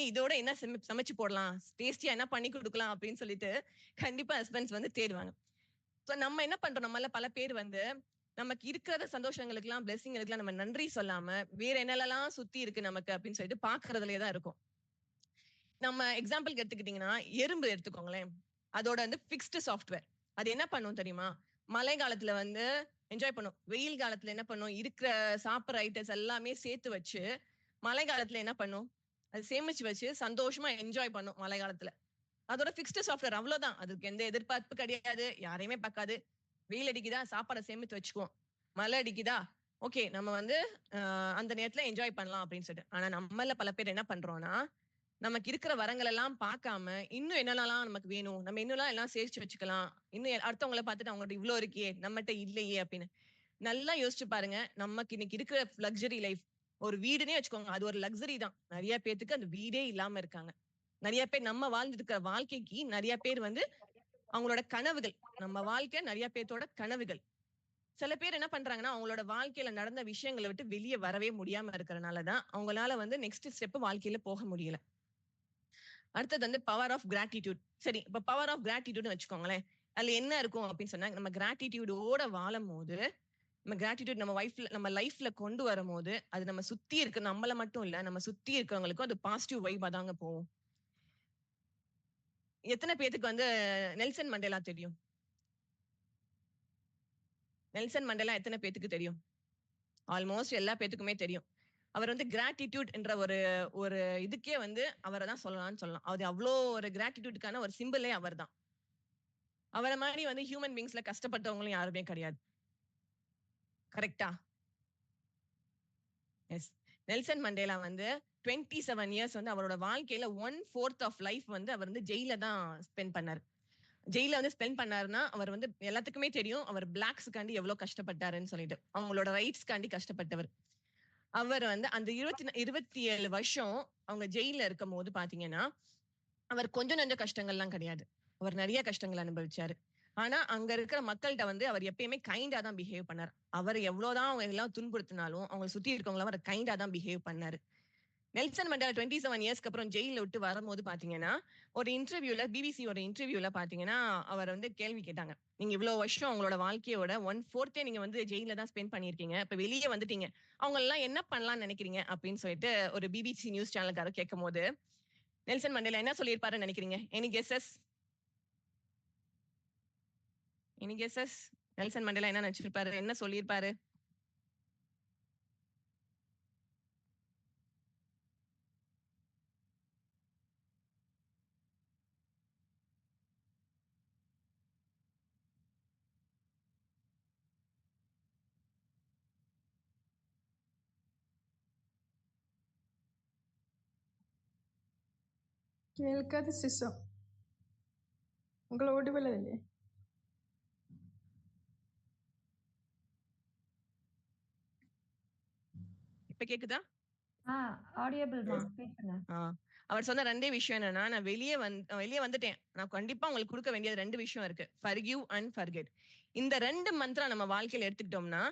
இதோட என்ன சமைச்சு போடலாம், டேஸ்டியா என்ன பண்ணி கொடுக்கலாம் அப்படின்னு சொல்லிட்டு கண்டிப்பா ஹஸ்பண்ட்ஸ் வந்து தேடுவாங்க. சோ நம்ம என்ன பண்றோம், நம்மள பல பேர் வந்து நமக்கு இருக்கிற சந்தோஷங்களுக்கெல்லாம், பிளெஸிங்களுக்கெல்லாம் நம்ம நன்றி சொல்லாம, வேற என்னெல்லாம் சுத்தி இருக்கு நமக்கு அப்படின்னு சொல்லிட்டு பாக்குறதுலயே தான் இருக்கும். நம்ம எக்ஸாம்பிள்க்கு எடுத்துக்கிட்டீங்கன்னா, எறும்பு எடுத்துக்கோங்களேன். அதோட வந்து ஃபிக்ஸ்டு சாஃப்ட்வேர். அது என்ன பண்ணும் தெரியுமா? மழை காலத்துல வந்து என்ஜாய் பண்ணும். வெயில் காலத்துல என்ன பண்ணும்? இருக்கிற சாப்பிடுற ஐட்டம்ஸ் எல்லாமே சேர்த்து வச்சு, மழை காலத்துல என்ன பண்ணும்? அது சேமிச்சு வச்சு சந்தோஷமா என்ஜாய் பண்ணும் மழை காலத்துல. அதோட ஃபிக்ஸ்டு சாஃப்ட்வேர் அவ்வளவுதான். அதுக்கு எந்த எதிர்பார்ப்பு கிடையாது. யாரையுமே பார்க்காது. வெயில் அடிக்குதா? சாப்பாட சேமித்து வச்சுக்குவோம். மழை அடிக்குதா? ஓகே. நம்ம வந்து அந்த நேரத்துல என்ஜாய் பண்ணலாம் அப்படின்னு சொல்லிட்டு. ஆனா நம்மள பல பேர் என்ன பண்றோம்னா, நமக்கு இருக்கிற வரங்கள் எல்லாம் பார்க்காம, இன்னும் என்னென்னலாம் நமக்கு வேணும்? நம்ம இன்னும்லாம் எல்லாம் சேர்த்து வச்சுக்கலாம். இன்னும் அடுத்தவங்கள பார்த்துட்டு அவங்கட்ட இவ்ளோ இருக்கே, நம்மட்ட இல்லையே அப்படின்னு. நல்லா யோசிச்சு பாருங்க. நமக்கு இன்னைக்கு இருக்கிற லக்ஸரி லைஃப். ஒரு வீடுன்னே வச்சுக்கோங்க. அது ஒரு லக்ஸரி தான். நெறைய பேத்துக்கு அந்த வீடே இல்லாம இருக்காங்க. நெறைய பேர் நம்ம வாழ்ந்துட்டு இருக்கிற வாழ்க்கைக்கு நெறைய பேர் வந்து அவங்களோட கனவுகள். நம்ம வாழ்க்கை நெறைய பேத்தோட கனவுகள். சில பேர் என்ன பண்றாங்கன்னா, அவங்களோட வாழ்க்கையில நடந்த விஷயங்கள விட்டு வெளிய வரவே முடியாம இருக்கறனால தான், அவங்களால வந்து நெக்ஸ்ட் ஸ்டெப் வாழ்க்கையில போக முடியல. அடுத்தது வந்து பவர் ஆஃப் கிராட்டிட்யூட். சரி, இப்ப பவர் ஆஃப் கிராட்டிட்யூட்னு வச்சுக்கோங்களேன். அதுல என்ன இருக்கும் அப்படின்னு சொன்னா, நம்ம கிராட்டிட்யூடோட வாழும்போது, நம்ம கிராட்டிட்யூட் நம்ம லைஃப்ல கொண்டு வரும்போது, அது நம்ம சுத்தி இருக்க நம்மள மட்டும் இல்ல, நம்ம சுத்தி இருக்கிறவங்களுக்கும் அது பாசிட்டிவ் வைபா தாங்க போகும். எத்தன பேத்துக்கு வந்து நெல்சன் மண்டேலா தெரியும்? நெல்சன் மண்டேலா எத்தன பேத்துக்கு தெரியும்? ஆல்மோஸ்ட் எல்லா பேத்துக்குமே தெரியும். அவர் வந்து கிராட்டிட்யூட் என்ற ஒரு ஒரு இதுக்கே வந்து அவர தான் சொல்லலாம்னு சொல்லலாம். அது அவ்ளோ ஒரு கிராட்டிட்யூட்க்கான ஒரு சிம்பலே அவர்தான். அவர மாரி வந்து ஹியூமன் பீயிங்ஸ்ல கஷ்டப்பட்டவங்களும் யாருமே கிடையாது. கரெக்ட்டா? எஸ். நெல்சன் மண்டேலா வந்து 27 இயர்ஸ் வந்து அவரோட வாழ்க்கையில 1/4 ஆஃப் லைஃப் வந்து அவர் வந்து ஜெயில்ல தான் ஸ்பெண்ட் பண்ணாரு. ஜெயில்ல வந்து ஸ்பெண்ட் பண்ணாருன்னா, அவர் வந்து எல்லாத்துக்குமே தெரியும். அவர் பிளாக்ஸ்க்காண்டி எவ்ளோ கஷ்டப்பட்டாருன்னு சொல்லிட்டு. அவங்களோட ரைட்ஸ்க்காண்டி கஷ்டப்பட்டவர். அவர் வந்து அந்த 27 வருஷம் அவங்க ஜெயில்ல இருக்கும்போது பார்த்தீங்கன்னா, அவர் கொஞ்சம் நெஞ்ச கஷ்டங்கள்லாம் கிடையாது. அவர் நெறைய கஷ்டங்கள் அனுபவிச்சாரு. ஆனா, அங்க இருக்கிற மக்கள்ட்ட வந்து அவர் எப்பயுமே கைண்டா தான் பிஹேவ் பண்ணாரு. அவர் எவ்வளோதான் அவங்க எல்லாம் துன்புறுத்தினாலும், அவங்கள சுத்தி இருக்கவங்கள அவர் கைண்டா தான் பிஹேவ் பண்ணாரு. நெல்சன் மண்டேலா 27 இயர்ஸ்க்கு அப்புறம் ஜெயில்ல விட்டு வரும்போது பார்த்தீங்கன்னா, ஒரு இன்டர்வியூல பிபிசியோட இன்டர்வியூல பார்த்தீங்கன்னா, அவர் வந்து கேள்வி கேட்டாங்க. நீங்க இவ்ளோ வருஷம் உங்களோட வாழ்க்கையோட 1/4 நீங்க வந்து ஜெயில்ல தான் ஸ்பெண்ட் பண்ணியிருக்கீங்க. இப்ப வெளிய வந்துட்டீங்க. அவங்களலாம் என்ன பண்ணலாம்னு நெனைக்கிறீங்க? அப்படின்னு சொல்லிட்டு ஒரு பிபிசி நியூஸ் சேனல்காரர் கேட்கும்போது, நெல்சன் மண்டேலா என்ன சொல்லியிருப்பாருன்னு நெனைக்கிறீங்க? Any guesses? Any guesses? Nelson Mandela என்ன நெனச்சிருப்பாரு? என்ன சொல்லியிருப்பாரு? കേൾക്കാതെ സിസ്റ്റം നിങ്ങൾ ഓടിവല്ലേ இப்ப கேக்குதா? ஆடியபிள்மா பேசுங்க. அவர் சொன்ன 2 விஷயம் என்னன்னா, நான் வெளிய வந்துட்டேன். நான் கண்டிப்பா உங்களுக்கு குடுக்க வேண்டியது 2 விஷயம் இருக்கு. Forgive and forget. இந்த 2 மந்த்ரா நம்ம வாழ்க்கையில எடுத்துக்கிட்டோம்னா,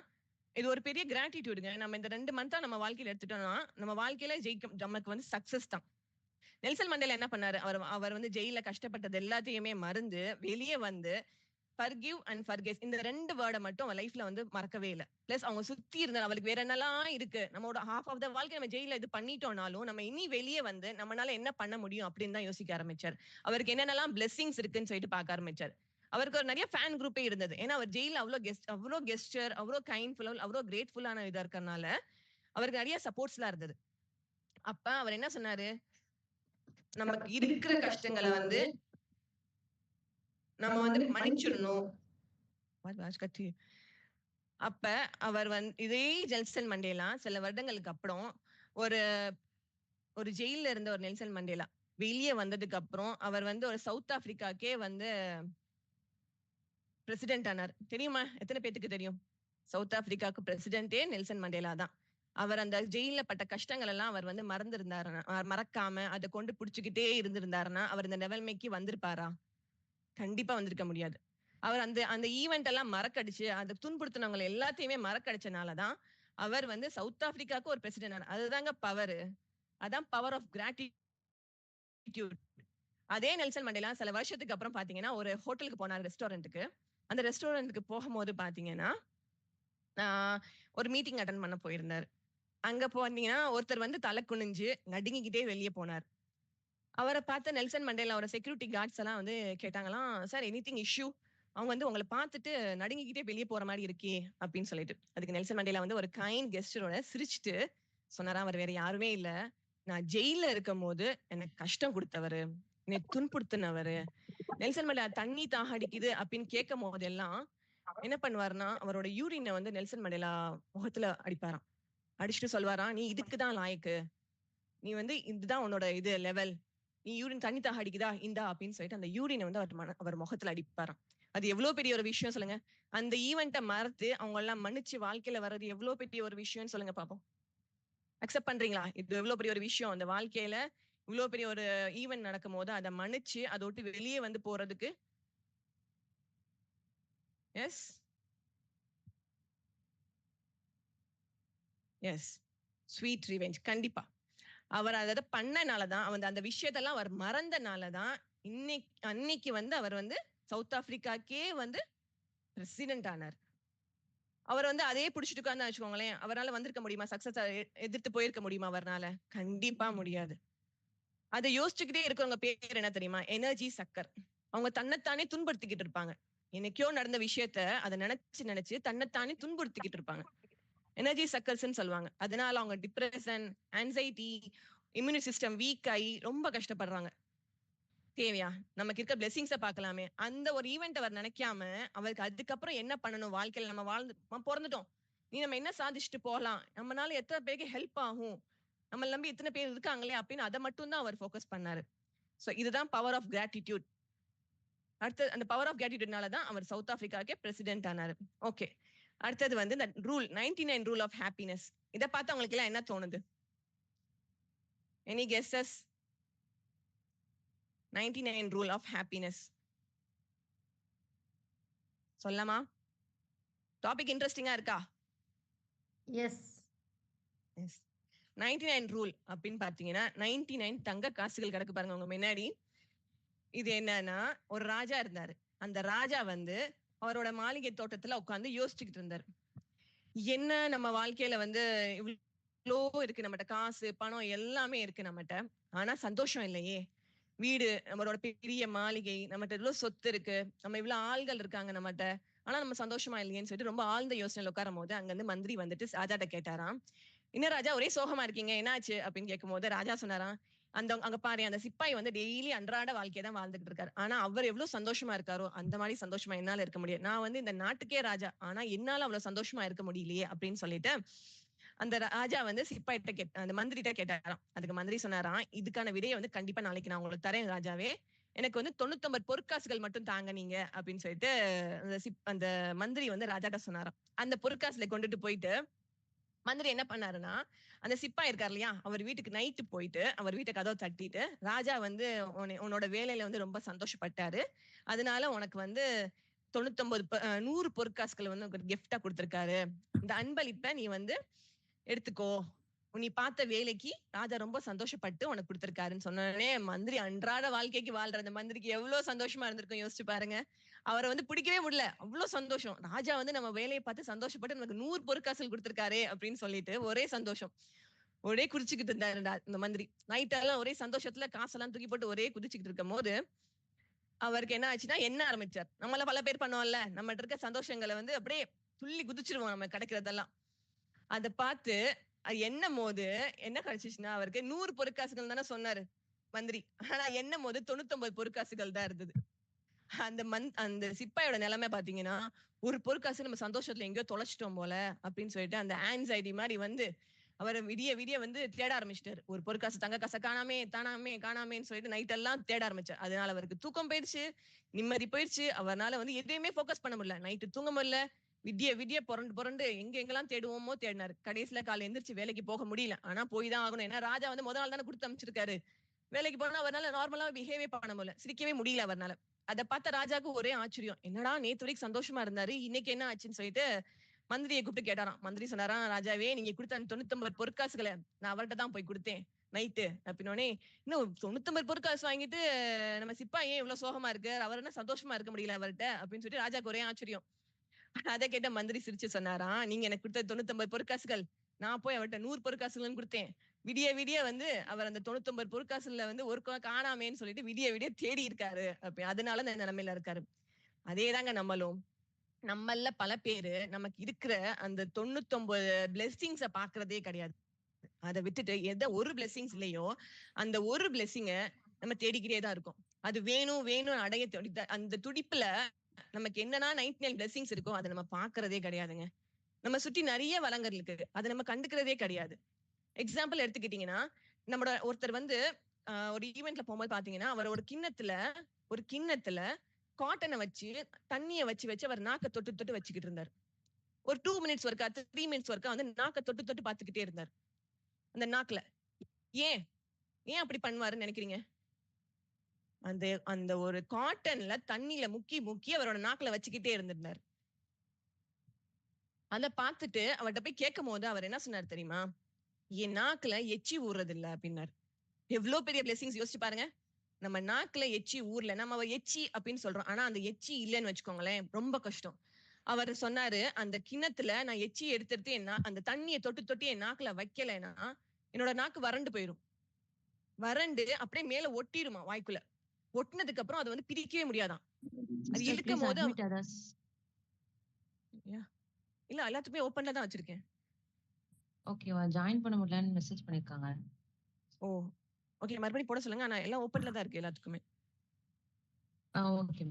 இது ஒரு பெரிய கிராட்டிட்யூடுங்க. நம்ம இந்த 2 மந்த்தா நம்ம வாழ்க்கையில எடுத்துட்டோம்னா, நம்ம வாழ்க்கையில நமக்கு வந்து சக்சஸ் தான். நெல்சன் மண்டேலா என்ன பண்ணாரு? அவர் அவர் வந்து ஜெயில்ல கஷ்டப்பட்டது எல்லாத்தையுமே மறந்து, வெளிய வந்து ஃபர்கிவ் அண்ட் ஃபர்கெட் இந்த 2 வேர்ட மட்டும் அவன் லைஃப்ல வந்து மறக்கவே இல்ல. பிளஸ் அவங்க சுத்தி இருந்த அவளுக்கு வேற என்னலாம் இருக்கு. நம்மளோட ஹால்ஃப் ஆஃப் த வாழ்க்கை நம்ம ஜெயில்ல இது பண்ணிட்டோம்னாலும், நம்ம இனி வெளிய வந்து நம்மனால என்ன பண்ண முடியும் அப்படின்னு தான் யோசிக்க ஆரம்பிச்சாரு. அவருக்கு என்னென்னலாம் பிளெஸ்ஸிங்ஸ் இருக்குன்னு சொல்லிட்டு பார்க்க ஆரம்பிச்சாரு. அவருக்கு ஒரு நெறைய ஃபேன் குரூப்பே இருந்தது. ஏன்னா அவர் ஜெயில்ல அவ்ளோ கெஸ்டர், அவ்ளோ கைண்ட்ஃபுல், அவ்ளோ கிரேட்ஃபுல்லான இதா இருக்கறனால, அவருக்கு நெறைய சப்போர்ட்ஸ்லாம் இருந்தது. அப்ப அவர் என்ன சொன்னாரு? நமக்கு இருக்கிற கஷ்டங்கள வந்து நம்ம வந்து மன்னிச்சிடணும். அப்ப அவர் இதே நெல்சன் மண்டேலா சில வருடங்களுக்கு அப்புறம் ஒரு ஒரு ஜெயில்ல இருந்த ஒரு நெல்சன் மண்டேலா வெளிய வந்ததுக்கு அப்புறம் அவர் வந்து ஒரு சவுத் ஆப்பிரிக்காக்கே வந்து பிரசிடென்ட் ஆனார். தெரியுமா? எத்தனை பேத்துக்கு தெரியும்? சவுத் ஆப்பிரிக்காவுக்கு பிரசிடென்ட்டே நெல்சன் மண்டேலா தான். அவர் அந்த ஜெயில்ல பட்ட கஷ்டங்கள் எல்லாம் அவர் வந்து மறக்காம அத கொண்டு புடிச்சுக்கிட்டே இருந்திருந்தாருன்னா, அவர் இந்த நிலைமைக்கு வந்திருப்பாரா? கண்டிப்பா வந்திருக்க முடியாது. அவர் அந்த அந்த ஈவென்ட் எல்லாம் மறக்கடிச்சு, அந்த துன்புறுத்துனவங்கள எல்லாத்தையுமே மறக்கடிச்சனால தான், அவர் வந்து சவுத் ஆப்பிரிக்காவுக்கு ஒரு பிரசிடென்ட் ஆனார். அதுதாங்க பவரு. அதான் பவர் ஆஃப் கிராட்டிட்யூட். கிராட்டிடியூட். அதே நெல்சன் மண்டேலா சில வருஷத்துக்கு அப்புறம் பாத்தீங்கன்னா ஒரு ஹோட்டலுக்கு போனார், ரெஸ்டாரண்ட்டுக்கு. அந்த ரெஸ்டாரண்ட்டுக்கு போகும்போது பாத்தீங்கன்னா ஒரு மீட்டிங் அட்டன் பண்ண போயிருந்தாரு. அங்க போனீங்கன்னா ஒருத்தர் வந்து தலை குனிஞ்சு நடுங்கிக்கிட்டே வெளியே போனார். அவரை பார்த்த நெல்சன் மண்டேலாவோட செக்யூரிட்டி கார்ட்ஸ் எல்லாம் வந்து கேட்டாங்களாம், சார் எனிதிங் இஷ்யூ? அவங்க வந்து உங்களை பார்த்துட்டு நடுங்கிக்கிட்டே வெளியே போற மாதிரி இருக்கே அப்படின்னு சொல்லிட்டு. அதுக்கு நெல்சன் மண்டேலா வந்து ஒரு கைண்ட் கெஸ்டரோட சிரிச்சுட்டு சொன்னாராம், அவர் வேற யாருமே இல்ல, நான் ஜெயில இருக்கும் போது எனக்கு கஷ்டம் கொடுத்தவரு, என்னை துன்புறுத்தினவரு. நெல்சன் மண்டேலா தண்ணி தாகடிக்குது அப்படின்னு கேட்கும் போதெல்லாம் என்ன பண்ணுவாருன்னா, அவரோட யூரினை வந்து நெல்சன் மண்டேலா முகத்துல அடிப்பாராம். அடிச்சுட்டு சொல்வாராம், நீ இதுக்குதான் லாயக்கு, நீ வந்து இதுதான் உன்னோட இது லெவல், நீ யூரின் தண்ணி தாக அடிக்குதா இந்தா அப்படின்னு சொல்லிட்டு அந்த யூரினை வந்து அவர் முகத்துல அடிப்பாராம். அது எவ்வளவு பெரிய ஒரு விஷயம் சொல்லுங்க. அந்த ஈவெண்ட்டை மறந்து அவங்க எல்லாம் மன்னிச்சு வாழ்க்கையில வர்றது எவ்வளவு பெரிய ஒரு விஷயம்னு சொல்லுங்க பாப்போம். அக்செப்ட் பண்றீங்களா? இது எவ்வளவு பெரிய ஒரு விஷயம். அந்த வாழ்க்கையில இவ்வளவு பெரிய ஒரு ஈவெண்ட் நடக்கும் போது அதை மன்னிச்சு அதை விட்டு வெளியே வந்து போறதுக்கு. Yes yes sweet revenge. கண்டிப்பா அவர் அதை பண்ணனாலதான், அந்த விஷயத்தெல்லாம் அவர் மறந்தனாலதான் அன்னைக்கு வந்து அவர் வந்து சவுத் ஆப்பிரிக்காக்கே வந்து பிரசிடென்ட் ஆனார். அவர் வந்து அதே பிடிச்சிட்டு உட்கார்ந்து வச்சுக்கோங்களேன், அவரால் வந்திருக்க முடியுமா? சக்சஸ் எதிர்த்து போயிருக்க முடியுமா அவர்னால? கண்டிப்பா முடியாது. அதை யோசிச்சுக்கிட்டே இருக்கவங்க பேர் என்ன தெரியுமா? எனர்ஜி சக்கர். அவங்க தன்னைத்தானே துன்புறுத்திக்கிட்டு இருப்பாங்க. என்னைக்கோ நடந்த விஷயத்த அதை நினைச்சு தன்னைத்தானே துன்புறுத்திக்கிட்டு இருப்பாங்க. எனர்ஜி சக்கர்ஸ்ன்னு சொல்லுவாங்க. அதனால அவங்க டிப்ரெஷன், ஆன்சைட்டி, இம்யூனி சிஸ்டம் வீக் ஆகி ரொம்ப கஷ்டப்படுறாங்க. தேவையா? நமக்கு இருக்க பிளெஸிங்ஸ பார்க்கலாமே. அந்த ஒரு ஈவென்ட் அவர் நினைக்காம, அவருக்கு அதுக்கப்புறம் என்ன பண்ணணும் வாழ்க்கையில, நம்ம பொறந்துட்டோம், நீ நம்ம என்ன சாதிச்சுட்டு போகலாம், நம்மனால எத்தனை பேருக்கு ஹெல்ப் ஆகும், நம்மள நம்பி இத்தனை பேர் இருக்காங்களே அப்படின்னு அதை மட்டும் தான் அவர் ஃபோக்கஸ் பண்ணாரு. சோ இதுதான் பவர் ஆஃப் கிராட்டிடியூட். அடுத்து அந்த பவர் ஆஃப் கிராட்டிடியூட்னால தான் அவர் சவுத் ஆப்பிரிக்காக்கே பிரசிடென்ட் ஆனாரு. ஓகே, அடுத்தது வந்து இந்த ரூல் 99 ரூல் ஆஃப் ஹாப்பினஸ். இதை பார்த்து அவங்களுக்கு எல்லாம் என்ன தோணுது? Any guesses? 99 rule of happiness சொல்லமா? டாபிக் இன்ட்ரெஸ்டிங்கா இருக்கா? எஸ். 99 ரூல் அப்படின்னு பாத்தீங்கன்னா 99 தங்க காசுகள் கிடக்கு பாருங்க உங்க முன்னாடி. இது என்னன்னா, ஒரு ராஜா இருந்தாரு. அந்த ராஜா வந்து அவரோட மாளிகை தோட்டத்துல உட்கார்ந்து யோசிச்சுக்கிட்டு இருந்தாரு. என்ன நம்ம வாழ்க்கையில வந்து இவ்வளோ இருக்கு, நம்மகிட்ட காசு பணம் எல்லாமே இருக்கு நம்மகிட்ட, ஆனா சந்தோஷம் இல்லையே. வீடு, நம்மளோட பெரிய மாளிகை, நம்மகிட்ட இவ்வளவு சொத்து இருக்கு, நம்ம இவ்வளவு ஆள்கள் இருக்காங்க நம்மகிட்ட, ஆனா நம்ம சந்தோஷமா இல்லையேன்னு சொல்லிட்டு ரொம்ப ஆழ்ந்த யோசனையில உட்காரும் போது அங்க இருந்து மந்திரி வந்துட்டு ராஜாட்ட கேட்டாராம், என்ன ராஜா ஒரே சோகமா இருக்கீங்க, என்னாச்சு அப்படின்னு கேட்கும் போது ராஜா சொன்னாராம், அங்க பாரு, அந்த சிப்பாய் வந்து டெய்லி அன்றாட வாழ்க்கையை தான் வாழ்ந்துட்டு இருக்காரு, ஆனா அவர் எவ்வளவு சந்தோஷமா இருக்காரோ அந்த மாதிரி சந்தோஷமா என்னால இருக்க முடியாது. நான் வந்து இந்த நாட்டுக்கே ராஜா, ஆனா என்னால அவ்வளவு சந்தோஷமா இருக்க முடியலையே அப்படின்னு சொல்லிட்டு அந்த ராஜா வந்து சிப்பாயிட்ட அந்த மந்திரிட்ட கேட்டாராம். அதுக்கு மந்திரி சொன்னாராம், இதுக்கான விடையை வந்து கண்டிப்பா நாளைக்கு நான் உங்களுக்கு தரேன் ராஜாவே, எனக்கு வந்து 99 பொற்காசுகள் மட்டும் தாங்க நீங்க அப்படின்னு சொல்லிட்டு அந்த மந்திரி வந்து ராஜாட்ட சொன்னாராம். அந்த பொற்காசுல கொண்டுட்டு போயிட்டு மந்திரி என்ன பண்ணாருன்னா, அந்த சிப்பாய் இருக்காரு இல்லையா, அவர் வீட்டுக்கு நைட்டு போயிட்டு அவர் வீட்டை கதவை தட்டிட்டு, ராஜா வந்து உன்னோட வேலையில வந்து ரொம்ப சந்தோஷப்பட்டாரு, அதனால உனக்கு வந்து 100 பொற்காசுகள் வந்து கிஃப்டா கொடுத்திருக்காரு, இந்த அன்பளிப்பை நீ வந்து எடுத்துக்கோ, நீ பார்த்த வேலைக்கு ராஜா ரொம்ப சந்தோஷப்பட்டு உனக்கு கொடுத்திருக்காருன்னு சொன்னோடனே மந்திரி அன்றாட வாழ்க்கைக்கு வாழ்ற அந்த மந்திரிக்கு எவ்வளவு சந்தோஷமா இருந்திருக்கும் யோசிச்சு பாருங்க. அவரை வந்து பிடிக்கவே முடியல, அவ்வளவு சந்தோஷம். ராஜா வந்து நம்ம வேலையை பார்த்து சந்தோஷப்பட்டு நமக்கு 100 பொற்காசுகள் கொடுத்திருக்காரு அப்படின்னு சொல்லிட்டு ஒரே சந்தோஷம், ஒரே குதிச்சுக்கிட்டு இருந்தாரு இந்த மந்திரி. நைட்டெல்லாம் ஒரே சந்தோஷத்துல காசெல்லாம் தூக்கி போட்டு ஒரே குதிச்சுக்கிட்டு இருக்கும் போது அவருக்கு என்ன ஆச்சுன்னா என்ன ஆரம்பிச்சார். நம்மள பல பேர் பண்ணுவோம்ல, நம்மகிட்ட இருக்க சந்தோஷங்களை வந்து அப்படியே துள்ளி குதிச்சிருவோம் நம்ம கிடைக்கிறதெல்லாம். அதை பார்த்து எண்ணும் போது என்ன கிடைச்சிச்சுன்னா, அவருக்கு 100 பொற்காசுகள் தானே சொன்னாரு மந்திரி, ஆனா எண்ணும் போது 99 பொற்காசுகள் தான் இருந்தது. அந்த சிப்பாயோட நிலைமை பாத்தீங்கன்னா, ஒரு பொற்காசு நம்ம சந்தோஷத்துல எங்கேயோ தொலைச்சிட்டோம் போல அப்படின்னு சொல்லிட்டு அந்த ஆன்சைட்டி மாதிரி வந்து அவர் விடிய விடிய வந்து தேட ஆரம்பிச்சிட்டாரு. ஒரு பொற்காசு தங்க காசை காணாமேன்னு சொல்லிட்டு நைட் எல்லாம் தேட ஆரம்பிச்சார். அதனால அவருக்கு தூக்கம் போயிடுச்சு, நிம்மதி போயிடுச்சு, அவரால் வந்து எதையுமே போக்கஸ் பண்ண முடியல, நைட்டு தூங்க முடியல, விடிய விடிய புரண்டு எங்கெங்கெல்லாம் தேடுவோமோ தேடினாரு. கடைசியில காலை எந்திரிச்சு வேலைக்கு போக முடியல, ஆனா போய் தான் ஆகணும். ஏன்னா ராஜா வந்து முதல் நாள் தானே கொடுத்து அமைச்சிருக்காரு. வேலைக்கு போனா அவரால் நார்மலா பிஹேவே பண்ண முடியல, சிரிக்கவே முடியல அவரால். அதை பார்த்த ராஜாக்கு ஒரே ஆச்சரியம், என்னடா நேத்து வரைக்கும் சந்தோஷமா இருந்தாரு, இன்னைக்கு என்ன ஆச்சுன்னு சொல்லிட்டு மந்திரியை கூப்பிட்டு கேட்டாராம். மந்திரி சொன்னாராம், ராஜாவே நீங்க கொடுத்த 99 பொற்காசுகளை நான் அவர்கிட்ட தான் போய் கொடுத்தேன், நைட்டு அப்படின்னோடனே இன்னும் 99 பொற்காசு வாங்கிட்டு நம்ம சிப்பா ஏன் இவ்வளவு சோகமா இருக்கு, அவர் என்ன சந்தோஷமா இருக்க முடியல அவர்கிட்ட அப்படின்னு சொல்லிட்டு ராஜாக்கு ஒரே ஆச்சரியம். அதை கேட்ட மந்திரி சிரிச்சு சொன்னாராம், நீங்க எனக்கு கொடுத்த 99 பொற்காசுகள் நான் போய் அவர்கிட்ட 100 பொற்காசுகள் கொடுத்தேன். விடிய விடிய வந்து அவர் அந்த 99 பொற்காசுல வந்து ஒரு காணாமேன்னு சொல்லிட்டு விடிய விடிய தேடி இருக்காரு. அப்படி அதனால இந்த நிலைமையில இருக்காரு. அதேதாங்க நம்மளும். நம்மள பல பேரு நமக்கு இருக்கிற அந்த 99 பிளெஸிங்ஸ பாக்குறதே கிடையாது. அதை விட்டுட்டு எந்த ஒரு பிளெஸிங்ஸ் இல்லையோ அந்த ஒரு பிளெஸிங்க நம்ம தேடிக்கிட்டே தான் இருக்கும். அது வேணும் வேணும் அடைய அந்த துடிப்புல நமக்கு என்னன்னா 99 பிளெஸிங்ஸ் இருக்கோ அதை நம்ம பாக்குறதே கிடையாதுங்க. நம்ம சுற்றி நிறைய வளங்கள் இருக்கு, அதை நம்ம கண்டுக்கிறதே கிடையாது. எக்ஸாம்பிள் எடுத்துக்கிட்டீங்கன்னா, நம்மளோட ஒருத்தர் வந்து ஒரு ஈவெண்ட்ல போகும்போது பாத்தீங்கன்னா, அவர் ஒரு கிண்ணத்துல காட்டனை வச்சு தண்ணிய வச்சு அவர் நாக்க தொட்டு தொட்டு வச்சுக்கிட்டு இருந்தார். ஒரு 2 மினிட்ஸ் ஒர்க்கா 3 மினிட்ஸ் ஒர்க்கா வந்து நாக்க தொட்டு தொட்டு பாத்துக்கிட்டே இருந்தார் அந்த நாக்குல. ஏன் ஏன் அப்படி பண்ணுவாருன்னு நினைக்கிறீங்க? அந்த அந்த ஒரு காட்டன்ல தண்ணியில முக்கி முக்கி அவரோட நாக்குல வச்சுக்கிட்டே இருந்திருந்தார். அதை பார்த்துட்டு அவர்கிட்ட போய் கேட்கும் போது அவர் என்ன சொன்னார் தெரியுமா? என் நாக்குல எச்சி ஊறுறது இல்ல அப்படின்னாரு. எவ்வளவு பெரிய பிளெஸிங்ஸ் யோசிச்சு பாருங்க. நம்ம நாக்குல எச்சி ஊர்ல நம்ம எச்சி அப்படின்னு சொல்றோம், ஆனா அந்த எச்சி இல்லைன்னு வச்சுக்கோங்களேன், ரொம்ப கஷ்டம். அவர் சொன்னாரு, அந்த கிண்ணத்துல நான் எச்சி எடுத்துட்டு அந்த தண்ணியை தொட்டு தொட்டு என் நாக்குல வைக்கலைன்னா என்னோட நாக்கு வறண்டு போயிரும். வறண்டு அப்படியே மேல ஒட்டிடுமா வாய்க்குள்ள. ஒட்டினதுக்கு அப்புறம் அதை வந்து பிரிக்கவே முடியாதான். அது Sister, இழுக்கும் please போது admit others. இல்ல எல்லாத்துக்குமே ஓப்பன்ல தான் வச்சிருக்கேன். Okay, ஜாயின் பண்ண முடியலன்னு மெசேஜ் பண்ணிருக்காங்க. ஓ ஓகே, மறுபடியும் போட சொல்லுங்க. ஆனா எல்லாம் ஓப்பன்ல தான் இருக்கு எல்லாத்துக்குமே. ஓகே.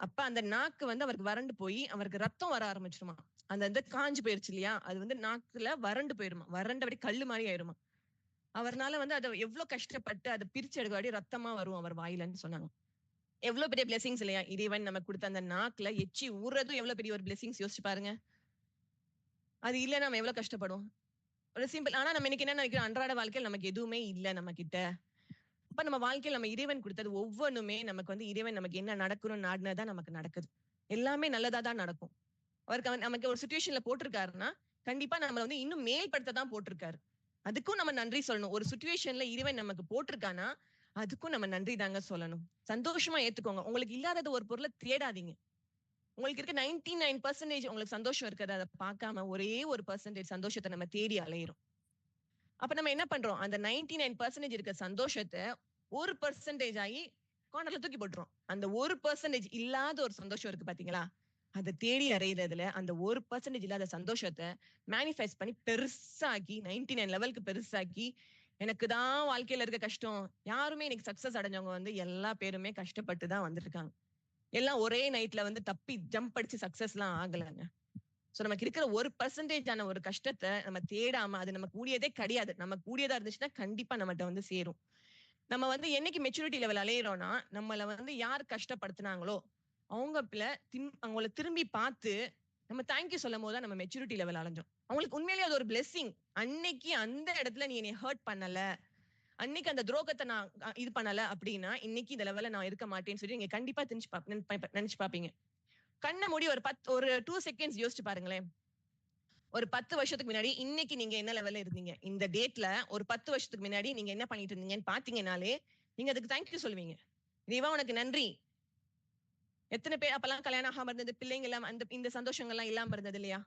அப்ப அந்த நாக்கு வந்து அவருக்கு வறண்டு போய் அவருக்கு ரத்தம் வர ஆரம்பிச்சிருமா. அந்த காஞ்சு போயிருச்சு இல்லையா, அது வந்து நாக்குல வறண்டு போயிருமா. வறண்டு அப்படி கல்லு மாதிரி ஆயிருமா. அவர்னால வந்து அதை எவ்வளவு கஷ்டப்பட்டு அதை பிரிச்சு எடுக்காடி ரத்தமா வரும் அவர் வாயிலன்னு சொன்னாங்க. எவ்வளவு பெரிய பிளெஸிங்ஸ் இல்லையா இறைவன் நமக்கு கொடுத்த அந்த நாக்குல எச்சி ஊறதும் எவ்வளவு பெரிய ஒரு பிளெஸிங்ஸ் யோசிச்சு பாருங்க. அது இல்லைன்னா நம்ம எவ்வளவு கஷ்டப்படும். ஒரு சிம்பிள். ஆனா நம்ம இன்னைக்கு என்ன நினைக்கிறோம், அன்றாட வாழ்க்கையில் நமக்கு எதுவுமே இல்லை நம்ம கிட்ட. அப்ப நம்ம வாழ்க்கையில் நம்ம இறைவன் கொடுத்தது ஒவ்வொன்றுமே நமக்கு வந்து இறைவன் நமக்கு என்ன நடக்கணும்னு நாடினதான் நமக்கு நடக்குது. எல்லாமே நல்லதா தான் நடக்கும். அவருக்கு நமக்கு ஒரு சுச்சுவேஷன்ல போட்டிருக்காருன்னா கண்டிப்பா நம்ம வந்து இன்னும் மேல்படுத்த தான் போட்டிருக்காரு. அதுக்கும் நம்ம நன்றி சொல்லணும். ஒரு சுச்சுவேஷன்ல இறைவன் நமக்கு போட்டிருக்கானா அதுக்கும் நம்ம நன்றி தாங்க சொல்லணும். சந்தோஷமா ஏத்துக்கோங்க. உங்களுக்கு இல்லாதது ஒரு பொருளை தேடாதீங்க. உங்களுக்கு இருக்க 99% உங்களுக்கு சந்தோஷம் இருக்கிறத அதை பார்க்காம ஒரே ஒரு பெர்சன்டேஜ் சந்தோஷத்தை நம்ம தேடி அலையிறோம். அப்ப நம்ம என்ன பண்றோம், அந்த 99% இருக்க சந்தோஷத்தை 1% ஆகி கார்னர்ல தூக்கி போட்டுரும். அந்த 1% இல்லாத ஒரு சந்தோஷம் இருக்கு பாத்தீங்களா, அதை தேடி அறையிறதுல அந்த 1% இல்லாத சந்தோஷத்தை மேனிஃபெஸ்ட் பண்ணி பெருசாக்கி 99 லெவலுக்கு பெருசாக்கி, எனக்கு தான் வாழ்க்கையில இருக்க கஷ்டம். யாருமே இன்னைக்கு சக்சஸ் அடைஞ்சவங்க வந்து எல்லா பேருமே கஷ்டப்பட்டு தான் வந்திருக்காங்க. எல்லாம் ஒரே நைட்ல வந்து தப்பி ஜம்ப் அடிச்சு சக்சஸ் எல்லாம் ஆகலைங்க. சோ நமக்கு இருக்கிற 1% ஆன ஒரு கஷ்டத்தை நம்ம தேடாம, அது நமக்கு கூடியதே கிடையாது. நமக்கு கூடியதா இருந்துச்சுன்னா கண்டிப்பா நம்மகிட்ட வந்து சேரும். நம்ம வந்து என்னைக்கு மெச்சூரிட்டி லெவல் அலையிறோம்னா, நம்மள வந்து யார் கஷ்டப்படுத்தினாங்களோ அவங்கள திரும்பி பார்த்து நம்ம தேங்க்யூ சொல்லும் போது தான் நம்ம மெச்சூரிட்டி லெவல் அலைஞ்சோம். அவங்களுக்கு உண்மையிலேயே அது ஒரு பிளெஸிங். அன்னைக்கு அந்த இடத்துல நீ என்னை ஹர்ட் பண்ணல, அன்னைக்கு அந்த துரோகத்தை நான் இது பண்ணல அப்படின்னா இன்னைக்கு இந்த லெவல்ல நான் இருக்க மாட்டேன்னு சொல்லி நீங்க கண்டிப்பா நினைச்சு பாப்பீங்க. கண்ணை மூடி ஒரு 2 செகண்ட்ஸ் யோசிச்சு பாருங்களேன். ஒரு 10 வருஷத்துக்கு முன்னாடி இன்னைக்கு நீங்க என்ன லெவல்ல இருந்தீங்க, இந்த டேட்ல ஒரு 10 வருஷத்துக்கு முன்னாடி நீங்க என்ன பண்ணிட்டு இருந்தீங்கன்னு பாத்தீங்கன்னாலே நீங்க அதுக்கு தேங்க்யூ சொல்லுவீங்க. தேவா உனக்கு நன்றி. எத்தனை பேர் அப்பெல்லாம் கல்யாணம் ஆகாம இருந்தது, பிள்ளைங்க எல்லாம் இந்த சந்தோஷங்கள்லாம் இல்லாம இருந்தது இல்லையா?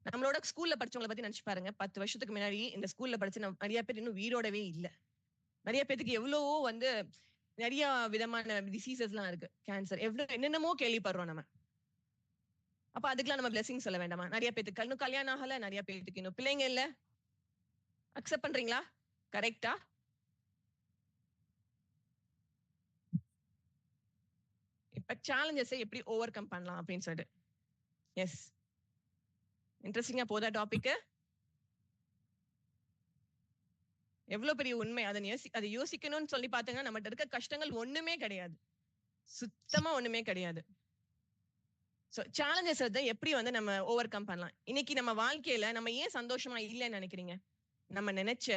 நம்மளோட ஸ்கூல்ல படிச்சவங்களை பத்தி நினைச்சு பாருங்க. 10 வருஷத்துக்கு முன்னாடி இந்த ஸ்கூல்ல படிச்சு நிறைய பேர் இன்னும் உயிரோடவே இல்ல. நிறைய பேருக்கு எவ்வளவோ வந்து நிறைய விதமான டிசீசஸ் எல்லாம் இருக்கு. கேன்சர் என்னென்னமோ கேள்விப்படுறோம் நம்ம. அப்ப அதுக்கெல்லாம் நம்ம பிளெஸிங் சொல்ல வேண்டாமா? நிறைய பேருக்கு இன்னும் கல்யாணம் ஆகல, நிறைய பேருக்கு இன்னும் பிள்ளைங்க இல்ல. அக்செப்ட் பண்றீங்களா? கரெக்டா? இப்ப சேலஞ்சஸை எப்படி ஓவர் கம் பண்ணலாம் அப்படின்னு சொல்லிட்டு. எஸ், இன்ட்ரெஸ்டிங்கா போதா டாபிக்? எவ்வளவு பெரிய உண்மை. அதை யோசிக்கணும்னு சொல்லி பாத்தீங்கன்னா நம்மகிட்ட இருக்க கஷ்டங்கள் ஒண்ணுமே கிடையாது, சுத்தமா ஒண்ணுமே கிடையாது. சோ சேலஞ்சஸ் எப்படி வந்து நம்ம ஓவர் கம் பண்ணலாம்? இன்னைக்கு நம்ம வாழ்க்கையில நம்ம ஏன் சந்தோஷமா இல்லைன்னு நினைக்கிறீங்க? நம்ம நினைச்ச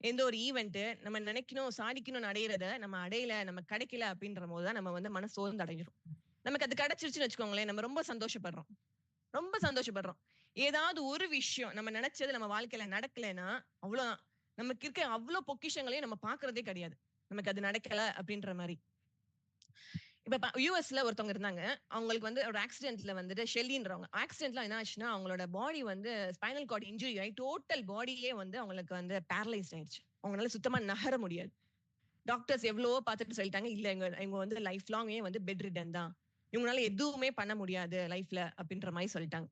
எந்த ஒரு ஈவெண்ட் நம்ம நினைக்கணும் சாதிக்கணும்னு அடையிறத நம்ம அடையல, நம்ம கிடைக்கல அப்படின்ற போதுதான் நம்ம வந்து மன சோர்ந்து அடைஞ்சிரும். நமக்கு அது கிடைச்சிருச்சுன்னு வச்சுக்கோங்களேன், நம்ம ரொம்ப சந்தோஷப்படுறோம். ஏதாவது ஒரு விஷயம் நம்ம நினைச்சது நம்ம வாழ்க்கையில நடக்கலைன்னா அவ்வளவுதான், நமக்கு இருக்க அவ்வளவு பொக்கிஷங்களையும் நம்ம பாக்குறதே கிடையாது. நமக்கு அது நடக்கல அப்படின்ற மாதிரி. இப்ப யூஎஸ்ல ஒருத்தவங்க இருந்தாங்க. அவங்களுக்கு வந்து ஒரு ஆக்சிடென்ட்ல வந்துட்டு ஷெல்லின்றவங்க ஆக்சிடென்ட்ல என்ன ஆச்சுன்னா, அவங்களோட பாடி வந்து ஸ்பைனல் கார்டு இன்ஜுரி ஆகி டோட்டல் பாடியே வந்து அவங்களுக்கு வந்து பேரலைஸ்ட் ஆயிடுச்சு. அவங்களால சுத்தமா நகர முடியாது. டாக்டர்ஸ் எவ்வளவோ பார்த்துட்டு சொல்லிட்டாங்க, இல்ல இவங்க வந்து லைஃப் லாங்கே வந்து பெட் ரிடன் தான். இவங்களால எதுவுமே பண்ண முடியாது லைஃப்ல அப்படின்ற மாதிரி சொல்லிட்டாங்க.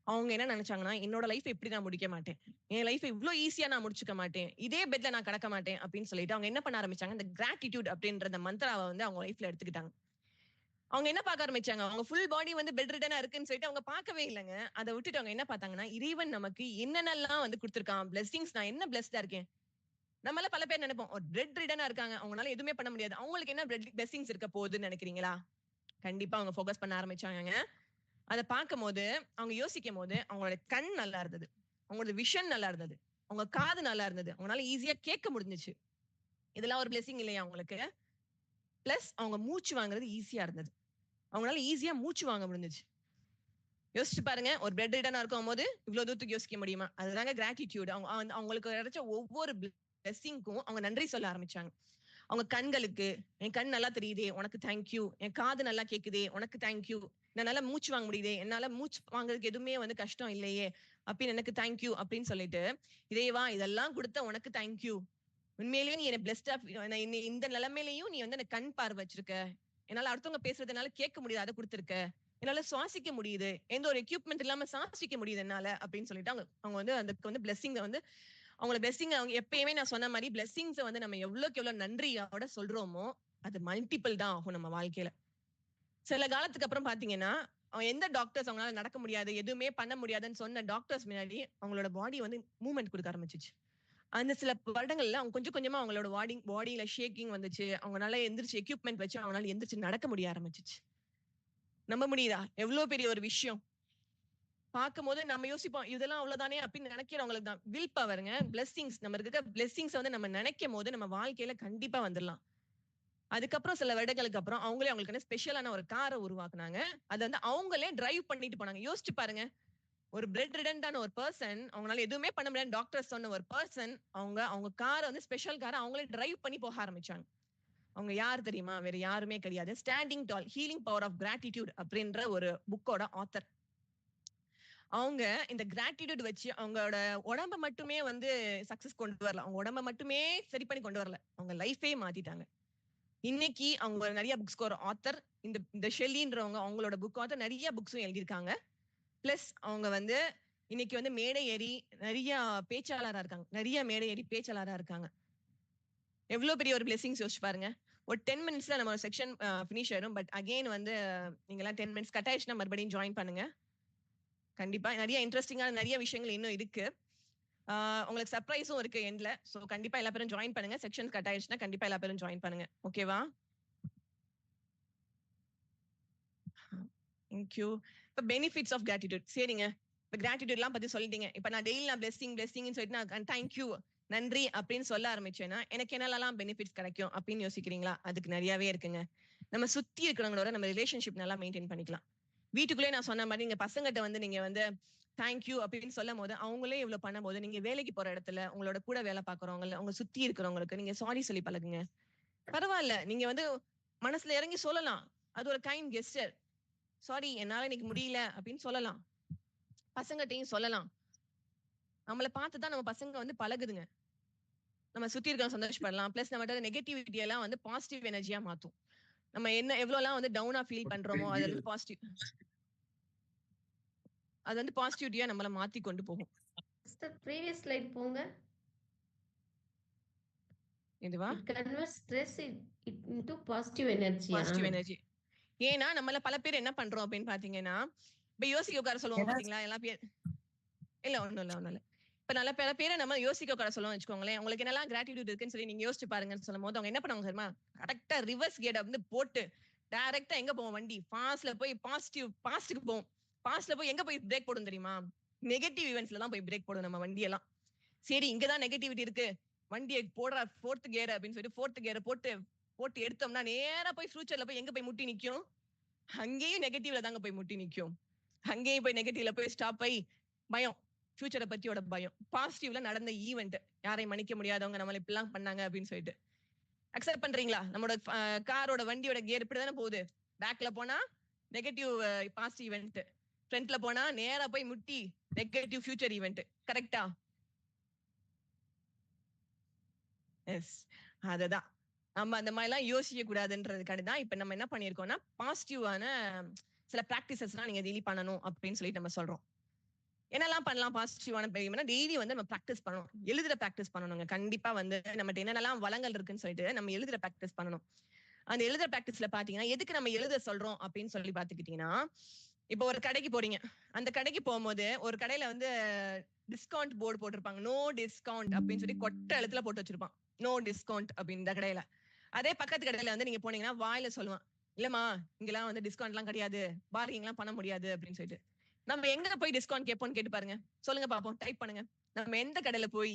அவங்க என்ன நினைச்சாங்கன்னா, என்னோட லைஃப் இப்படி நான் முடிக்க மாட்டேன். என் லைஃப் இவ்வளவு ஈஸியா நான் முடிச்சுக்க மாட்டேன். இதே பெட்ல நான் கடக்க மாட்டேன் அப்படின்னு சொல்லிட்டு அவங்க என்ன பண்ண ஆரம்பிச்சாங்க, இந்த கிராட்டிடியூட் அப்படின்ற அந்த மந்த்ராவை வந்து அவங்க லைஃப்ல எடுத்துக்கிட்டாங்க. அவங்க என்ன பார்க்க ஆரம்பிச்சாங்க, அவங்க ஃபுல் பாடி வந்து பெட் ரிடனா இருக்குன்னு சொல்லிட்டு அவங்க பார்க்கவே இல்லைங்க. அதை விட்டுட்டு அவங்க என்ன பார்த்தாங்கன்னா, இறைவன் நமக்கு என்னென்னலாம் வந்து கொடுத்திருக்கான், பிளெஸிங்ஸ், நான் என்ன பிளெஸ்டா இருக்கேன். நம்மள பல பேர் நினைப்போம், ஒரு பெட் ரிடனா இருக்காங்க, அவங்களால எதுவுமே பண்ண முடியாது, அவங்களுக்கு என்ன பிளெஸிங்ஸ் இருக்க போகுதுன்னு நினைக்கிறீங்களா? கண்டிப்பா அவங்க ஃபோக்கஸ் பண்ண ஆரம்பிச்சாங்க. அதை பார்க்கும் போது அவங்க யோசிக்கும் போது அவங்களோட கண் நல்லா இருந்தது, அவங்களோட விஷன் நல்லா இருந்தது, அவங்க காது நல்லா இருந்தது, அவங்களால ஈஸியா கேட்க முடிஞ்சிச்சு. இதெல்லாம் ஒரு பிளெஸிங் இல்லையா அவங்களுக்கு? பிளஸ் அவங்க மூச்சு வாங்குறது ஈஸியா இருந்தது, அவங்களால ஈஸியா மூச்சு வாங்க முடிஞ்சிச்சு. யோசிச்சு பாருங்க, ஒரு பெட் ரிடனா இருக்கும் போது இவ்வளவு தூரத்துக்கு யோசிக்க முடியுமா? அதுதாங்க கிராட்டிடியூட். அவங்களுக்கு கிடைச்ச ஒவ்வொரு பிளெஸிங்க்கும் அவங்க நன்றி சொல்ல ஆரம்பிச்சாங்க. அவங்க கண்களுக்கு, என் கண் நல்லா தெரியுதே உனக்கு தேங்க்யூ, என் காது நல்லா கேக்குதே உனக்கு தேங்க்யூ, என்னால மூச்சு வாங்க முடியுதே, என்னால மூச்சு வாங்குறதுக்கு எதுவுமே வந்து கஷ்டம் இல்லையே அப்படின்னு எனக்கு தேங்க்யூ அப்படின்னு சொல்லிட்டு, இறைவா இதெல்லாம் கொடுத்த உனக்கு தேங்க்யூ, உண்மையிலேயே நீ என்ன பிளெஸ்டா, இந்த நிலைமையிலையும் நீ வந்து எனக்கு கண் பார்வை வச்சிருக்க, என்னால அடுத்தவங்க பேசுறதுனால கேட்க முடியாது, அதை கொடுத்துருக்க, என்னால சுவாசிக்க முடியுது, எந்த ஒரு எக்யூப்மெண்ட் இல்லாம சுவாசிக்க முடியுது என்னால அப்படின்னு சொல்லிட்டு அவங்க வந்து அதுக்கு வந்து பிளெஸிங் வந்து அவங்களோட பிளெஸிங். அவங்க எப்பயுமே நான் சொன்ன மாதிரி பிளெஸிங்ஸ் வந்து நம்ம எவ்வளவுக்கு எவ்வளவு நன்றியோட சொல்றோமோ அது மல்டிபிள் தான் ஆகும் நம்ம வாழ்க்கையில. சில காலத்துக்கு அப்புறம் பாத்தீங்கன்னா, எந்த டாக்டர்ஸ் அவங்களால நடக்க முடியாது, எதுவுமே பண்ண முடியாதுன்னு சொன்ன டாக்டர்ஸ் முன்னாடி அவங்களோட பாடி வந்து மூவ்மெண்ட் கொடுக்க ஆரம்பிச்சிச்சு. அந்த சில வருடங்கள்ல அவங்க கொஞ்சம் கொஞ்சமா அவங்களோட பாடியில ஷேக்கிங் வந்துச்சு, அவங்களால எந்திரிச்சு எக்யூப்மெண்ட் வச்சு அவங்களால எந்திரிச்சு நடக்க முடிய ஆரம்பிச்சிச்சு. நம்ப முடியுதா? எவ்வளவு பெரிய ஒரு விஷயம். பார்க்கும்போது நம்ம யோசிப்போம், இதெல்லாம் அவ்வளவுதானே அப்படின்னு நினைக்கிறவங்களுக்கு தான் வில் பவருங்க. பிளெஸிங்ஸ், நம்ம இருக்க பிளெஸிங்ஸ் வந்து நம்ம நினைக்கும் போது நம்ம வாழ்க்கையில கண்டிப்பா வந்துடலாம். அதுக்கப்புறம் சில வருடங்களுக்கு அப்புறம் அவங்களே அவங்களுக்கு ஸ்பெஷலான ஒரு காரை உருவாக்குனாங்க. அதை வந்து அவங்களே டிரைவ் பண்ணிட்டு போனாங்க. யோசிச்சு பாருங்க, ஒரு பிரெட் ரிடன்டான ஒரு பர்சன், அவங்களால எதுவுமே பண்ண முடியாது டாக்டர் சொன்ன ஒரு பர்சன், அவங்க காரை வந்து ஸ்பெஷல் காரை அவங்களே டிரைவ் பண்ணி போக ஆரம்பிச்சாங்க. அவங்க யார் தெரியுமா? வேற யாருமே கிடையாது, standing tall healing power of gratitude அப்படின்ற ஒரு புக்கோட ஆத்தர். அவங்க இந்த கிராட்டிடியூட் வச்சு அவங்களோட உடம்ப மட்டுமே வந்து சக்சஸ் கொண்டு வரல, அவங்க உடம்ப மட்டுமே சரி பண்ணி கொண்டு வரல, அவங்க லைஃபே மாத்திட்டாங்க. இன்னைக்கு அவங்க நிறைய புக்ஸ்க்கு ஒரு ஆத்தர். இந்த ஷெல்லின்றவங்க அவங்களோட புக் ஆத்தர், நிறைய புக்ஸும் எழுதியிருக்காங்க. பிளஸ் அவங்க வந்து இன்னைக்கு வந்து மேடை ஏறி நிறைய பேச்சாளரா இருக்காங்க, நிறைய மேடை ஏறி பேச்சாளரா இருக்காங்க. எவ்வளவு பெரிய ஒரு பிளெஸிங்ஸ் யோசிச்சு பாருங்க. ஒரு 10 மினிட்ஸ்ல நம்ம செக்ஷன் ஃபினிஷ் ஆயிடும். பட் அகைன் வந்து நீங்க எல்லாம் 10 மினிட்ஸ் கட் ஆயிடுச்சுன்னா மறுபடியும் ஜாயின் பண்ணுங்க. கண்டிப்பா நிறைய இன்ட்ரெஸ்டிங்கான நிறைய விஷயங்கள் இன்னும் இருக்கு. உங்களுக்கு சர்ப்ரைஸும் இருக்கு எண்ட்ல. சோ கண்டிப்பா எல்லா பேரும் ஜாயின் பண்ணுங்க. செக்ஷன் கட் ஆயிடுச்சுன்னா கண்டிப்பா எல்லா பேரும் ஜாயின் பண்ணுங்க. ஓகேவா? Thank you. இப்ப பெனிஃபிட்ஸ் ஆஃப் கிராட்டிடியூட். சரிங்க, இப்ப கிராட்டிடியூட்லாம் பத்தி சொல்லிட்டீங்க. இப்ப நான் டெய்லி நான் பிளெஸிங்னு சொல்லிட்டு நான் தேங்க்யூ, நன்றி அப்படின்னு சொல்ல ஆரம்பிச்சேன்னா எனக்கு என்னெல்லாம் பெனிஃபிட்ஸ் கிடைக்கும் அப்படின்னு யோசிக்கிறீங்களா? அதுக்கு நிறையவே இருக்குங்க. நம்ம சுத்தி இருக்கிறவங்களோட நம்ம ரிலேஷன்ஷிப் நல்லா மெயின்டைன் பண்ணிக்கலாம். வீட்டுக்குள்ளே நான் சொன்ன மாதிரி நீங்க பசங்கிட்ட வந்து நீங்க வந்து தேங்க்யூ அப்படின்னு சொல்லும் போது அவங்களே இவ்வளவு பண்ணும் போது, நீங்க வேலைக்கு போற இடத்துல உங்களோட கூட வேலை பாக்குறவங்க, உங்க சுத்தி இருக்கிறவங்களுக்கு நீங்க சாரி சொல்லி பழகுங்க. பரவாயில்ல, நீங்க வந்து மனசுல இறங்கி சொல்லலாம். அது ஒரு கைண்ட் கெஸ்டர். சாரி என்னால இன்னைக்கு முடியல அப்படின்னு சொல்லலாம். பசங்கட்டையும் சொல்லலாம். நம்மளை பார்த்துதான் நம்ம பசங்க வந்து பழகுதுங்க. நம்ம சுத்தி இருக்க சந்தோஷப்படலாம். பிளஸ் நம்ம நெகட்டிவிட்டி எல்லாம் வந்து பாசிட்டிவ் எனர்ஜியா மாத்தும். நம்ம என்ன எவ்வளவுலாம் வந்து டவுனா ஃபீல் பண்றோமோ அது வந்து பாசிட்டிவிட்டியா நம்மள மாத்தி கொண்டு போகும். ப்ரீவியஸ் ஸ்லைட் போங்க. இதுவா? It converts stress into positive energy. Positive energy. ஏன்னா நம்மள பல பேர் என்ன பண்றோம் அப்படின்னு பாத்தீங்கன்னா, இப்ப யோசிக்க உட்கார சொல்லுவோம் பாத்தீங்களா? எல்லாம் பேர் இல்ல ஒண்ணும் இல்ல. இப்ப நல்ல பல பேரை நம்ம யோசிக்க உட்கார சொல்லுவோம் வச்சுக்கோங்களேன். உங்களுக்கு என்னெல்லாம் கிராட்டிடியூட் இருக்குன்னு சொல்லி நீங்க யோசிச்சு பாருங்கன்னு சொல்லும் போது அவங்க என்ன பண்ணுவாங்க தெரியுமா? கரெக்டா ரிவர்ஸ் கியர் வந்து போட்டு டைரக்டா எங்க போவோம்? வண்டி ஃபாஸ்ட்ல போய் பாஸ்டுக்கு போவோம். பாஸ்ட்ல போய் எங்க போய் பிரேக் போடும் தெரியுமா? நெகட்டிவ் ஈவென்ட்ஸ்ல தான் போய் பிரேக் போடும் நம்ம வண்டியெல்லாம். சரி இங்கதான் நெகட்டிவிட்டி இருக்கு, வண்டியை போடுற 4th கியர் அப்படின்னு சொல்லிட்டு 4th கியரை போட்டு எடுத்தோம்னா நேரா போய் ஃபியூச்சர்ல போய் எங்க போய் முட்டி நிக்கும்? அங்கேயும் நெகட்டிவ்ல தாங்க போய் முட்டி நிக்கும். அங்கேயும் போய் நெகட்டிவ்ல போய் ஸ்டாப் ஆகி பயம், ஃபியூச்சரை பத்தியோட பயம். பாசிட்டிவ்ல நடந்த ஈவெண்ட், யாரையும் மன்னிக்க முடியாதவங்க நம்மள இப்படிலாம் பண்ணாங்க அப்படின்னு சொல்லிட்டு அக்செப்ட் பண்றீங்களா? நம்மளோட காரோட வண்டியோட கியர் இப்படிதானே போகுது. பேக்ல போனா நெகட்டிவ் பாசிட்டிவ் ஈவெண்ட், ஃப்ரண்ட்ல போனா நேரா போய் முட்டி நெகட்டிவ் ஃபியூச்சர் ஈவெண்ட். கரெக்டா? எஸ், அதுதான். நம்ம அந்த மாதிரிலாம் யோசிக்க கூடாதுன்றதுக்காக தான் இப்ப நம்ம என்ன பண்ணிருக்கோம்னா பாசிட்டிவான சில பிராக்டிசஸ்லாம் நீங்க டெய்லி பண்ணணும் அப்படின்னு சொல்லிட்டு நம்ம சொல்றோம். என்னெல்லாம் பண்ணலாம் பாசிட்டிவான பெரியம்னா, டெய்லி வந்து நம்ம பிராக்டிஸ் பண்ணணும். எழுதுற பிராக்டிஸ் பண்ணணுங்க. கண்டிப்பா வந்து நம்மகிட்ட என்னென்னலாம் வளங்கள் இருக்குன்னு சொல்லிட்டு நம்ம எழுதுற பிராக்டிஸ் பண்ணணும். அந்த எழுதுற பிராக்டிஸ்ல பாத்தீங்கன்னா, எதுக்கு நம்ம எழுத சொல்றோம் அப்படின்னு சொல்லி பாத்துக்கிட்டீங்கன்னா, இப்போ ஒரு கடைக்கு போறீங்க. அந்த கடைக்கு போகும்போது ஒரு கடையில வந்து டிஸ்கவுண்ட் போர்டு போட்டிருப்பாங்க. நோ டிஸ்கவுண்ட் அப்படின்னு சொல்லி கொட்ட எழுத்துல போட்டு வச்சிருப்பான். நோ டிஸ்கவுண்ட் அப்படின்னு இந்த கடையில. அதே பக்கத்து கடையில வந்து நீங்க போனீங்கன்னா வாயில சொல்லுவான், இல்லம்மா இங்கெல்லாம் வந்து டிஸ்கவுண்ட் எல்லாம் கிடையாது, பார்கிங் எல்லாம் பண்ண முடியாது அப்படின்னு சொல்லிட்டு. நம்ம எங்க போய் டிஸ்கவுண்ட் கேட்போம்னு கேட்டு பாருங்க. சொல்லுங்க பாப்போம், டைப் பண்ணுங்க. நம்ம எந்த கடையில போய்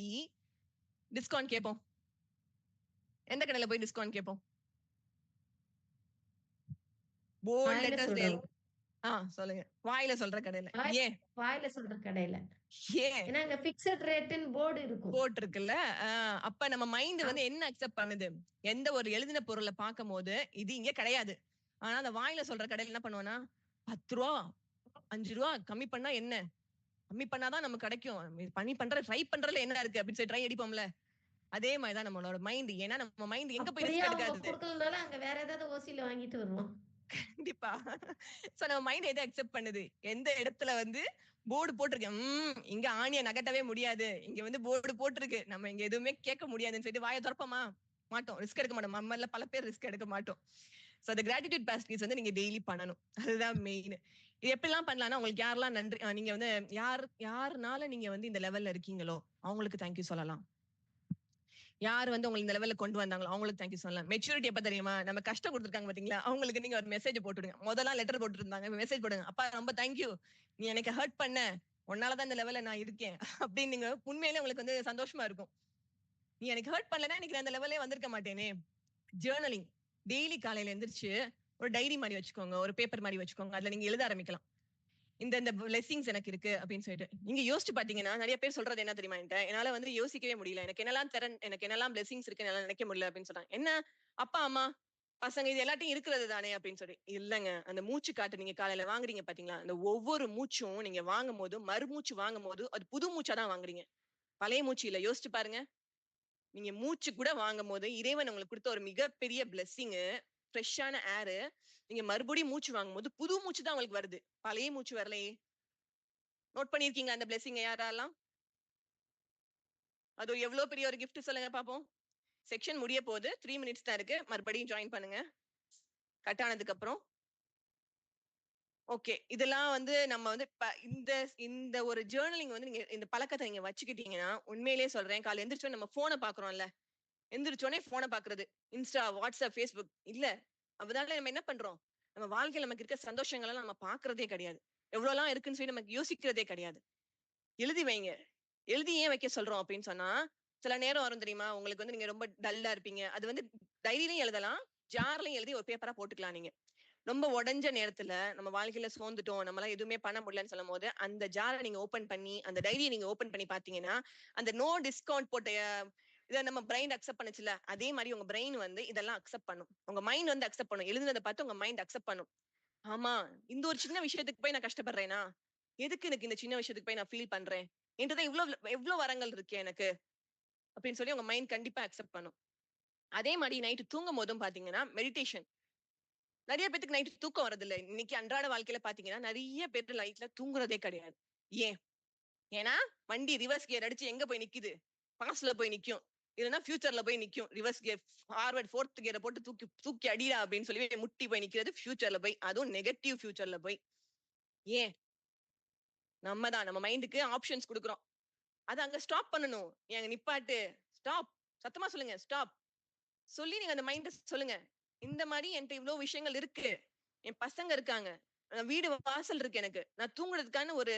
டிஸ்கவுண்ட் கேட்போம்? எந்த கடையில போய் டிஸ்கவுண்ட் கேட்போம்? போல்ட் வாயில லெட்டர்ஸ் சொல்றோம். சொல்லுங்க. வாயில சொல்ற கடையில. ஏன்? வாயில சொல்ற கடையில. ஏன்? ஏன்னா அங்க பிக்ஸட் ரேட்னு போர்டு இருக்கும். போட் இருக்குல்ல. அப்ப நம்ம மைண்ட் வந்து என்ன அக்செப்ட் பண்ணுது? எந்த ஒரு எழுதின பொருளை பார்க்கும் போது இது இங்க கிடையாது. ஆனா அந்த வாயில சொல்ற கடையில என்ன பண்ணுவானா, 10 ரூபா 5 ரூபா கம்மி பண்ணா என்ன? கம்மி பண்ணாதான் நமக்கு கிடைக்கும். பண்ணி ட்ரை பண்றதுல என்ன இருக்கு அப்படின்னு சொல்லி ட்ரை அடிப்போம்ல. அதே மாதிரிதான் நம்மளோட மைண்ட். ஏன்னா நம்ம மைண்ட் எங்க போய் அப்படியே ரிஸ்க் அவங்க எடுக்காது. கொடுக்கலனாலும் அங்க வேற ஏதாவது ஓசியில வாங்கிட்டு வருவோம். கண்டிப்பா. சோ நம்ம மைண்ட் எதை அக்செப்ட் பண்ணுது? எந்த இடத்துல வந்து போர்டு போட்டிருக்கு, இங்க ஆணிய நகட்டவே முடியாது, இங்க வந்து போர்டு போட்டிருக்கு, நம்ம இங்க எதுவுமே கேட்க முடியாதுன்னு சொல்லிட்டு வாயை திறப்போமா? மாட்டோம். ரிஸ்க் எடுக்க மாட்டோம். நம்மள பல பேர் ரிஸ்க் எடுக்க மாட்டோம். சோ அந்த கிராட்டிடியூட் பிராக்டிஸ் வந்து நீங்க டெய்லி பண்ணணும். அதுதான் மெயின். இது எப்படிலாம் பண்ணலாம்னா, உங்களுக்கு யாரெல்லாம் நன்றி நீங்க வந்து யாருனால நீங்க வந்து இந்த லெவல்ல இருக்கீங்களோ அவங்களுக்கு தேங்க்யூ சொல்லலாம். யார் வந்து உங்களை இந்த லெவல்ல கொண்டு வந்தாங்களோ அவங்களுக்கு தேங்க்யூ சொல்லலாம். மெச்சூரிட்டி எப்ப தெரியுமா? நம்ம கஷ்டம் கொடுத்துருக்காங்க பாத்தீங்களா, அவங்களுக்கு நீங்க ஒரு மெசேஜ் போட்டுடுங்க. முதல்ல லெட்டர் போட்டு இருந்தாங்க, மெசேஜ் போடுங்க. அப்பா ரொம்ப தேங்க்யூ, நீ எனக்கு ஹர்ட் பண்ண, உன்னாலதான் இந்த லெவல்ல நான் இருக்கேன் அப்படின்னு நீங்க உண்மையிலே உங்களுக்கு வந்து சந்தோஷமா இருக்கும். நீ எனக்கு ஹர்ட் பண்ணலன்னா இன்னைக்கு நான் அந்த லெவலே வந்திருக்க மாட்டேனே. ஜேர்னலிங், டெய்லி காலையில எந்திரிச்சு ஒரு டைரி மாதிரி வச்சுக்கோங்க, ஒரு பேப்பர் மாதிரி வச்சுக்கோங்க. அதுல நீங்க எழுத ஆரம்பிக்கலாம். இந்த பிளெஸிங்ஸ் எனக்கு இருக்கு அப்படின்னு சொல்லிட்டு நீங்க யோசிச்சு பாத்தீங்கன்னா, நிறைய பேர் சொல்றது என்ன தெரியுமா? என்னால வந்து யோசிக்கவே முடியல, எனக்கு என்னெல்லாம் பிளெஸிங்ஸ் இருக்கு என்னால நினைக்க முடியல அப்படின்னு சொல்றாங்க. என்ன, அப்பா அம்மா பசங்க இது எல்லாத்தையும் இருக்கிறது தானே அப்படின்னு சொல்லி. இல்லங்க, அந்த மூச்சு காட்டு நீங்க காலையில வாங்குறீங்க பாத்தீங்களா, அந்த ஒவ்வொரு மூச்சும் நீங்க வாங்கும் போது, மறுமூச்சு வாங்கும் போது அது புது மூச்சா தான் வாங்குறீங்க, பழைய மூச்சு இல்ல. யோசிச்சு பாருங்க. நீங்க மூச்சு கூட வாங்கும் போது இறைவன் உங்களுக்கு கொடுத்த ஒரு மிகப்பெரிய பிளெஸிங், ஃப்ரெஷ்ஷான ஏர். நீங்க மறுபடியும் மூச்சு வாங்கும் போது புது மூச்சு தான் உங்களுக்கு வருது, பழைய மூச்சு வரலையே. நோட் பண்ணிருக்கீங்க அந்த பிளெஸிங் யாரெல்லாம்? அது எவ்வளவு பெரிய ஒரு கிஃப்ட் சொல்லுங்க பாப்போம். செக்ஷன் முடிய போகுது, 3 மினிட்ஸ் தான் இருக்கு. மறுபடியும் ஜாயின் பண்ணுங்க கட் ஆனதுக்கு அப்புறம். ஓகே, இதெல்லாம் வந்து நம்ம வந்து இந்த இந்த ஒரு ஜேர்னலிங் வந்து நீங்க இந்த பழக்கத்தை நீங்க வச்சுக்கிட்டீங்கன்னா, உண்மையிலேயே சொல்றேன், காலைல எந்திரிச்சோனே நம்ம போனை பாக்குறோம்ல, எந்திரிச்சோனே போனை பாக்குறது, இன்ஸ்டா, வாட்ஸ்அப், ஃபேஸ்புக் இல்ல. அதனால நம்ம என்ன பண்றோம்? நம்ம வாழ்க்கையில நமக்கு இருக்க சந்தோஷங்கள் எல்லாம் நம்ம பாக்குறதே கிடையாது. எவ்வளவுலாம் இருக்குன்னு சொல்லி நமக்கு யோசிக்கிறதே கிடையாது. எழுதி வைங்க. எழுதி ஏன் வைக்க சொல்றோம் அப்படின்னு சொன்னா, சில நேரம் வரும் தெரியுமா, உங்களுக்கு வந்து நீங்க ரொம்ப டல்லா இருப்பீங்க. அது வந்து டைரியிலயும் எழுதலாம், ஜார்லயும் எழுதி ஒரு பேப்பரா போட்டுக்கலாம் நீங்க. ரொம்ப உடைஞ்ச நேரத்துல நம்ம வாழ்க்கையில சோர்ந்துட்டோம், நம்மளால எதுவுமே பண்ண முடியலன்னு சொல்லும் போது, அந்த ஜாரை நீங்க ஓபன் பண்ணி, அந்த டைரியை நீங்க ஓபன் பண்ணி பாத்தீங்கன்னா, அந்த நோ டிஸ்கவுண்ட் போட்ட இதை நம்ம பிரெயின் அக்செப்ட் பண்ணுச்சுல, அதே மாதிரி உங்க பிரெயின் வந்து இதெல்லாம் அக்செப்ட் பண்ணும். உங்க மைண்ட் வந்து அக்செப்ட் பண்ணும். எழுதுனதை பார்த்து உங்க மைண்ட் அக்செப்ட் பண்ணும். ஆமா, இந்த ஒரு சின்ன விஷயத்துக்கு போய் நான் கஷ்டப்படுறேனா, எதுக்கு எனக்கு இந்த சின்ன விஷயத்துக்கு போய் நான் ஃபீல் பண்றேன், என்றதை எவ்வளவு வரங்கள் இருக்கு எனக்கு அப்படின்னு சொல்லி உங்க மைண்ட் கண்டிப்பா அக்செப்ட் பண்ணும். அதே மாதிரி நைட்டு தூங்கும் போதும் பாத்தீங்கன்னா மெடிடேஷன். நிறைய பேருக்கு நைட்டு தூக்கம் வரது இல்ல. இன்னைக்கு அன்றாட வாழ்க்கையில பாத்தீங்கன்னா நிறைய பேர் நைட்ல தூங்குறதே கிடையாது. ஏன்? ஏன்னா வண்டி ரிவர்ஸ் கியர் அடிச்சு எங்க போய் நிக்குது? பாஸ்ட்ல போய் நிக்கும், இல்லைன்னா ஃபியூச்சர்ல போய் நிக்கும். ரிவர்ஸ் கியர் ஃபார்வர்ட் ஃபோர்த் கியரை போட்டு தூக்கி தூக்கி அடிடா அப்படின்னு சொல்லி முட்டி போய் நிக்கிறது ஃபியூச்சர்ல போய், அதுவும் நெகட்டிவ் ஃபியூச்சர்ல போய். ஏன்? நம்ம மைண்டுக்கு ஆப்ஷன்ஸ் கொடுக்குறோம். அது அங்க ஸ்டாப் பண்ணணும். எங்க நிப்பாட்டு, ஸ்டாப், சத்தமா சொல்லுங்க ஸ்டாப் சொல்லி நீங்க அந்த மைண்ட சொல்லுங்க. இந்த மாதிரி என்கிட்ட இவ்வளவு விஷயங்கள் இருக்கு, என் பசங்க இருக்காங்க, வீடு வாசல் இருக்கு, எனக்கு நான் தூங்குறதுக்கான ஒரு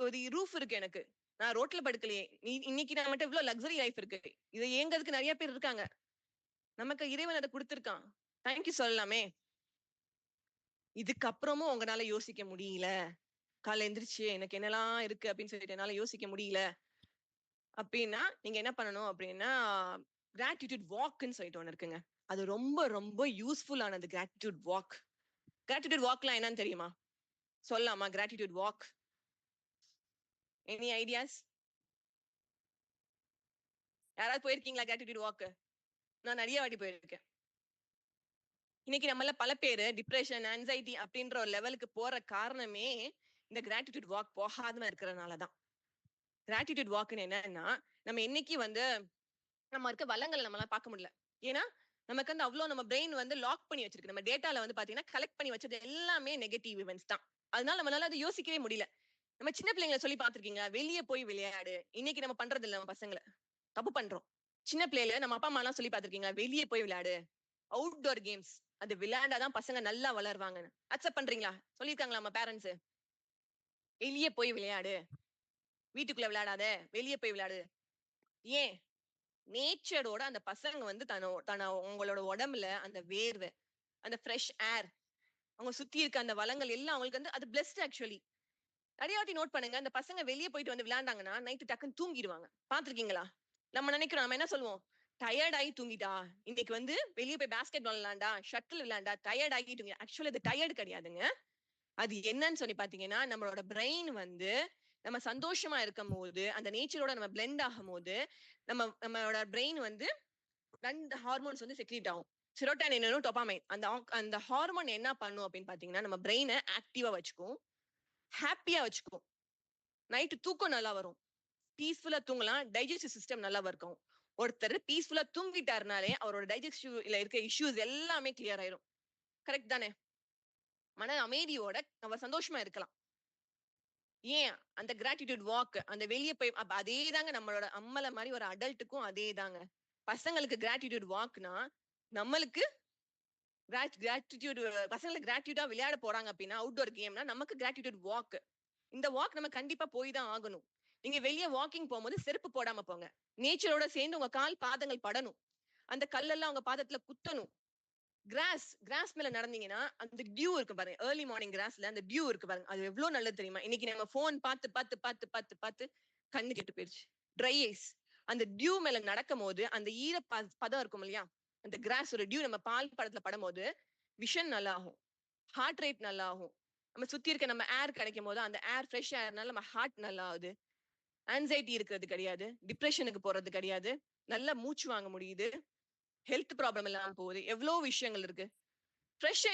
ஒரு ரூஃப் இருக்கு, எனக்கு நான் ரோட்ல படுக்கலையே, இன்னைக்கு நான் மட்டும் இவ்வளவு லக்ஸரி லைஃப் இருக்கு. இதை ஏங்கிறதுக்கு நிறைய பேர் இருக்காங்க. நமக்கு இறைவன் அதை கொடுத்திருக்கான். தேங்க்யூ சொல்லலாமே. இதுக்கப்புறமும் உங்களால யோசிக்க முடியல, காலைல எந்திரிச்சு எனக்கு என்னெல்லாம் இருக்கு அப்படின்னு சொல்லிட்டு என்னால யோசிக்க முடியல அப்படின்னா நீங்க என்ன பண்ணணும் அப்படின்னா கிராட்டிடியூட் வாக்ன்னு சொல்லிட்டு ஒண்ணு இருக்குங்க. அது ரொம்ப ரொம்ப யூஸ்ஃபுல்லானது கிராட்டிடியூட் வாக். கிராட்டிடியூட் வாக்லாம் என்னன்னு தெரியுமா? சொல்லலாமா கிராட்டிடியூட் வாக்? Any ideas? யாராவது போயிருக்கீங்களா கிராட்டிடியூட் வாக்? நான் நிறைய வாட்டி போயிருக்கேன். இன்னைக்கு நம்மள பல பேரு டிப்ரெஷன், ஆன்சைட்டி அப்படின்ற ஒரு லெவலுக்கு போற காரணமே இந்த கிராட்டிடியூட் வாக் போகாம இருக்கிறதுனாலதான். கிராட்டிடியூட் வாக்னு என்னன்னா நம்ம என்னைக்கு வந்து நம்ம இருக்க வளங்களை நம்மளால பார்க்க முடியல. ஏன்னா நமக்கு வந்து அவ்வளவு நம்ம பிரெயின் வந்து லாக் பண்ணி வச்சிருக்கு. நம்ம டேட்டால வந்து பாத்தீங்கன்னா கலெக்ட் பண்ணி வச்சது எல்லாமே நெகட்டிவ் இவெண்ட்ஸ் தான். அதனால நம்மளால அதை யோசிக்கவே முடியல. நம்ம சின்ன பிள்ளைங்களை சொல்லி பார்த்திருக்கீங்களா? வெளியே போய் விளையாடு. இன்னைக்கு நம்ம பண்றது இல்ல. நம்ம பசங்களை தப்பு பண்றோம். சின்ன பிள்ளைல நம்ம அப்பா அம்மா எல்லாம் சொல்லி பார்த்திருக்கீங்களா? வெளியே போய் விளையாடு, அவுட்டோர் கேம்ஸ், அது விளையாண்டாதான் பசங்க நல்லா வளருவாங்கன்னு. அக்செப்ட் பண்றீங்களா? சொல்லியிருக்காங்களா நம்ம பேரண்ட்ஸ்? வெளியே போய் விளையாடு, வீட்டுக்குள்ள விளையாடாத, வெளியே போய் விளையாடு. ஏன்? நேச்சரோட அந்த பசங்க வந்து உங்களோட உடம்புல அந்த வேர்வை, அந்த ஃப்ரெஷ் ஏர், அவங்க சுத்தி இருக்க அந்த வளங்கள் எல்லாம் அவங்களுக்கு வந்து அது பிளெஸ்ட் ஆக்சுவலி. நிறைய வாட்டி நோட் பண்ணுங்க, அந்த பசங்க வெளியே போயிட்டு வந்து விளையாண்டாங்கன்னா நைட்டு டக்குன்னு தூங்கிடுவாங்க. பாத்திருக்கீங்களா? நம்ம நினைக்கிறோம், நம்ம என்ன சொல்லுவோம்? டயர்ட் ஆகி தூங்கிட்டா, இன்னைக்கு வந்து வெளியே போய் பாஸ்கெட் பால் விளையாண்டா, ஷட்டில் விளையாண்டா, டயர்ட் ஆகி தூங்கி. ஆக்சுவலி அது டயர்டு கிடையாதுங்க. அது என்னன்னு சொல்லி பாத்தீங்கன்னா நம்மளோட பிரெயின் வந்து நம்ம சந்தோஷமா இருக்கும் போது அந்த நேச்சரோட நம்ம பிளெண்ட் ஆகும் போது நம்மளோட பிரெயின் வந்து 2 ஹார்மோன்ஸ் வந்து செக்ரீட் ஆகும். Serotonin, dopamine. அந்த ஹார்மோன் என்ன பண்ணும் அப்படின்னு பாத்தீங்கன்னா நம்ம பிரெயினை ஆக்டிவா வச்சுக்கும், ஹாப்பியா வச்சுக்கும். நைட்டு தூக்கம் நல்லா வரும், பீஸ்ஃபுல்லா தூங்கலாம், டைஜஸ்டிவ் சிஸ்டம் நல்லா இருக்கும். ஒருத்தர் பீஸ்ஃபுல்லா தூங்கிட்டாருனாலே அவரோட டைஜஸ்டிவ்ல இருக்க இஷ்யூஸ் எல்லாமே கிளியர் ஆயிரும். கரெக்ட் தானே? மன அமைதியோட நம்ம சந்தோஷமா இருக்கலாம். ஏன்? அந்த கிராட்டிடியூட் வாக், அந்த வெளியே போய் அதே தாங்க நம்மளோட அம்மல மாதிரி ஒரு அடல்ட்டுக்கும் அதே தாங்க. பசங்களுக்கு கிராட்டிடியூட் வாக்னா நம்மளுக்கு கிராட்டிடியூட், பசங்களுக்கு கிராட்டிடியூடா விளையாட போறாங்க அப்படின்னா அவுட்டோர் கேம்னா நமக்கு கிராட்டிடியூட் வாக். இந்த வாக் நம்ம கண்டிப்பா போய் தான் ஆகணும். நீங்க வெளியே வாக்கிங் போகும்போது செருப்பு போடாம போங்க. நேச்சரோட சேர்ந்து உங்க கால் பாதங்கள் படணும். அந்த கல்லெல்லாம் உங்க பாதத்துல குத்தணும். கிராஸ் மேல நடந்தீங்கன்னா அந்த டியூ இருக்கு பாருங்க. ஏர்லி மார்னிங் கிராஸ்ல அந்த டியூ இருக்கு பாருங்க. அது எவ்வளவு நல்லது தெரியுமா? இன்னைக்கு நம்ம போன் பார்த்து பார்த்து பார்த்து பார்த்து பார்த்து கண்ணு கெட்டு போயிருச்சு. Try ice. அந்த டியூ மேல நடக்கும் போது அந்த ஈர பதம் இருக்கும் இல்லையா? அந்த கிராஸ் ஒரு டியூ நம்ம பால் படத்துல படும் போது விஷன் நல்லா ஆகும், ஹார்ட் ரேட் நல்லா ஆகும். நம்ம சுத்தி இருக்க நம்ம ஏர் கிடைக்கும் போது அந்த ஏர் ஃப்ரெஷ் ஏர்னால நம்ம ஹார்ட் நல்லா ஆகுது. ஆன்சைட்டி இருக்கிறது கிடையாது, டிப்ரெஷனுக்கு போறது கிடையாது, நல்லா மூச்சு வாங்க முடியுது, ஹெல்த் ப்ராப்ளம் இல்லாம போகுது. எவ்வளவு விஷயங்கள் இருக்கு. ஃப்ரெஷ்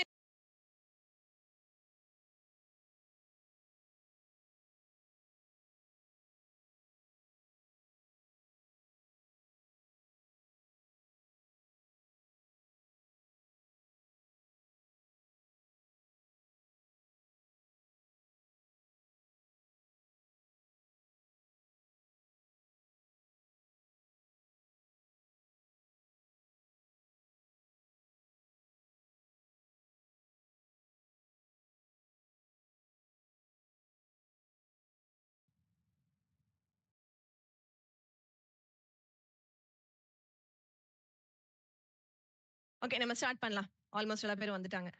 ஓகே, நம்ம ஸ்டார்ட் பண்ணலாம். ஆல்மோஸ்ட் எல்லா பேரும் வந்துட்டாங்க.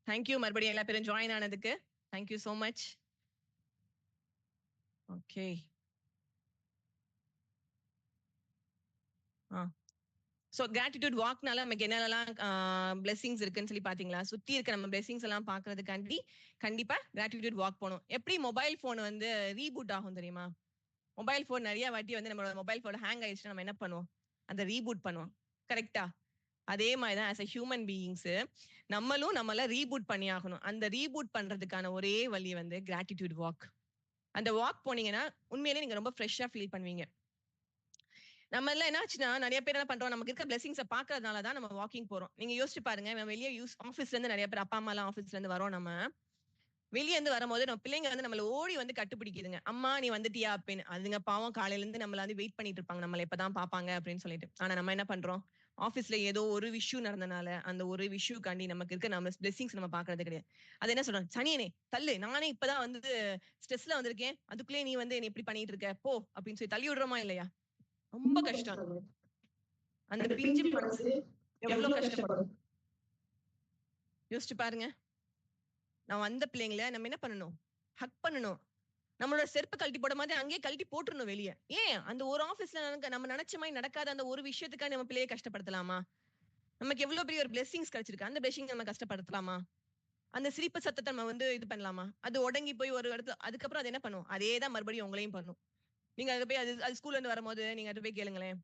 தேங்க்யூ மறுபடியும் எல்லா பேரும் ஜாயின் ஆனதுக்கு. Thank you so much. Okay. So gratitude வாக்னால நமக்கு என்னென்னலாம் பிளெஸிங்ஸ் இருக்குன்னு சொல்லி பாத்தீங்களா? சுத்தி இருக்க நம்ம பிளெஸிங்ஸ் எல்லாம் பாக்குறதுக்காண்டி கண்டிப்பா கிராட்டிடியூட் வாக் போகணும். எப்படி மொபைல் போன் வந்து ரீபூட் ஆகும் தெரியுமா? மொபைல் போன் நிறைய வாட்டி வந்து நம்மளோட மொபைல் போன் ஹேங் ஆயிடுச்சுன்னா நம்ம என்ன பண்ணுவோம்? அந்த ரீபூட் பண்ணுவோம். கரெக்டா? அதே மாதிரிதான் ஆஸ் அ ஹியூமன் பீயிங்ஸ் நம்மளும் நம்மள ரீபூட் பண்ணி ஆகணும். அந்த ரீபூட் பண்றதுக்கான ஒரே வழி வந்து கிராட்டிடியூட் வாக். அந்த வாக் போனீங்கன்னா உண்மையிலேயே நீங்க ரொம்ப ஃப்ரெஷ்ஷா ஃபீல் பண்ணுவீங்க. நம்ம எல்லாம் என்னாச்சுன்னா நிறைய பேர் என்ன பண்றோம், நமக்கு இருக்க பிளெஸிங்ஸை பாக்குறதுனாலதான் நம்ம வாக்கிங் போறோம். நீங்க யோசிச்சு பாருங்க, நம்ம வெளியே ஆஃபீஸ்ல இருந்து நிறைய பேர் அப்பா அம்மா எல்லாம் ஆஃபீஸ்ல இருந்து வரோம். நம்ம வெளியே இருந்து வரும்போது நம்ம பிள்ளைங்க வந்து நம்மள ஓடி வந்து கட்டுப்பிடிக்குதுங்க. அம்மா நீ வந்துட்டியா அப்படின்னு. அதுங்க பாவம் காலையில இருந்து நம்மள வந்து வெயிட் பண்ணிட்டு இருப்பாங்க, நம்மள எப்பதான் பாப்பாங்க அப்படின்னு சொல்லிட்டு. ஆனா நம்ம என்ன பண்றோம்? ஆஃபீஸ்ல ஏதோ ஒரு விஷயம் நடந்தனால அந்த ஒரு விஷயக்காண்டி நமக்கு இருக்க நம்ம பிளெஸிங்ஸ் நம்ம பாக்குறது கிடையாது. அது என்ன சொல்றோம்? சனியனே தள்ளு, நானே இப்பதான் வந்து ஸ்ட்ரெஸ்ல வந்திருக்கேன், அதுக்குள்ளே நீ வந்து என்ன இப்படி பண்ணிட்டு இருக்க போ அப்படின்னு சொல்லி தள்ளி விடுறோமா இல்லையா? ரொம்ப கஷ்டம். அந்த பிஞ்சு மனசு எவ்வளவு கஷ்டப்படும் யோசிச்சு பாருங்க. நான் வந்த பிள்ளைங்களை நம்ம என்ன பண்ணணும்? ஹக் பண்ணணும். நம்மளோட செருப்பு கழட்டி போட மாதிரி அங்கேயே கழட்டி போட்டுறணும் வெளியே. ஏன் அந்த ஒரு ஆபீஸ்ல நம்ம நினைச்ச மாதிரி நடக்காத அந்த ஒரு விஷயத்துக்காக நம்ம பிள்ளையை கஷ்டப்படுத்தலாமா? நமக்கு எவ்வளவு பெரிய ஒரு பிளெஸிங்ஸ் கிடைச்சிருக்கு, அந்த பிளெஸிங் நம்ம கஷ்டப்படுத்தலாமா? அந்த சிரிப்பு சத்தத்தை நம்ம வந்து இது பண்ணலாமா? அது உடங்கி போய் ஒரு இடத்துல அதுக்கப்புறம் அது என்ன பண்ணும்? அதே தான் மறுபடியும் உங்களையும் பண்ணும். நீங்க அது போய் அது ஸ்கூல்ல இருந்து வரும்போது நீங்க அது போய் கேளுங்களேன்.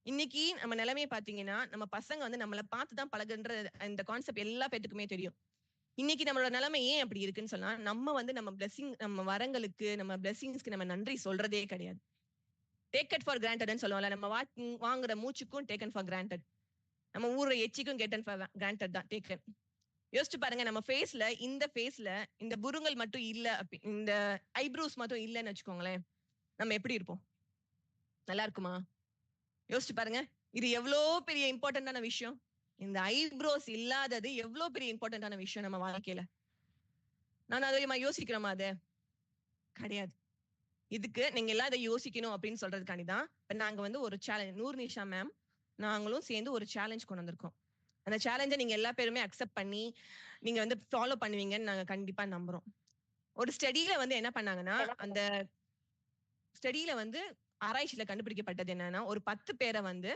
இன்னைக்கு நம்ம நிலைமையை பாத்தீங்கன்னா, நம்ம பசங்க வந்து நம்மளை பார்த்து தான் பழகுன்ற இந்த கான்செப்ட் எல்லா பேத்துக்குமே தெரியும். இன்னைக்கு நம்மளோட நிலைமை ஏன் அப்படி இருக்குன்னு சொன்னா, நம்ம வந்து நம்ம பிளெஸிங் நம்ம வரங்களுக்கு நம்ம பிளெஸிங்ஸ்க்கு நம்ம நன்றி சொல்றதே கிடையாது. டேக் ஃபார் கிராண்டட்னு சொல்லுவோம்ல, நம்ம வாங்குற மூச்சுக்கும் டேக்கன் ஃபார் கிராண்டட், நம்ம ஊர்ற எச்சிக்கும் கெட்டன் ஃபார் கிராண்டட் தான் டேக்கன். யோசிச்சு பாருங்க, நம்ம ஃபேஸ்ல இந்த புருங்கல் மட்டும் இல்ல, இந்த ஐப்ரோஸ் மட்டும் இல்லைன்னு வச்சுக்கோங்களேன், நம்ம எப்படி இருப்போம்? நல்லா இருக்குமா? யோசிச்சு பாருங்க. இது எவ்வளோ பெரிய இம்பார்ட்டன்டான விஷயம். இந்த ஐப்ரோஸ் இல்லாதது எவ்வளோ பெரிய இம்பார்ட்டன்டான விஷயம் நம்ம வாழ்க்கையில. நான் அதை யோசிக்கிறோமா? அது கிடையாது. இதுக்கு நீங்க எல்லாம் இதை யோசிக்கணும் அப்படின்னு சொல்றதுக்காண்டி தான் இப்ப நாங்க வந்து ஒரு சேலஞ்ச், நூர் நிஷா மேம் நாங்களும் சேர்ந்து ஒரு சேலஞ்ச் கொண்டு வந்திருக்கோம். அந்த சேலஞ்சை நீங்க எல்லா பேருமே அக்செப்ட் பண்ணி நீங்க வந்து ஃபாலோ பண்ணுவீங்கன்னு நாங்க கண்டிப்பா நம்புறோம். ஒரு ஸ்டடியில வந்து என்ன பண்ணாங்கன்னா, அந்த ஸ்டடியில வந்து ஆராய்ச்சியில கண்டுபிடிக்கப்பட்டது என்னன்னா, ஒரு 10 பேரை வந்து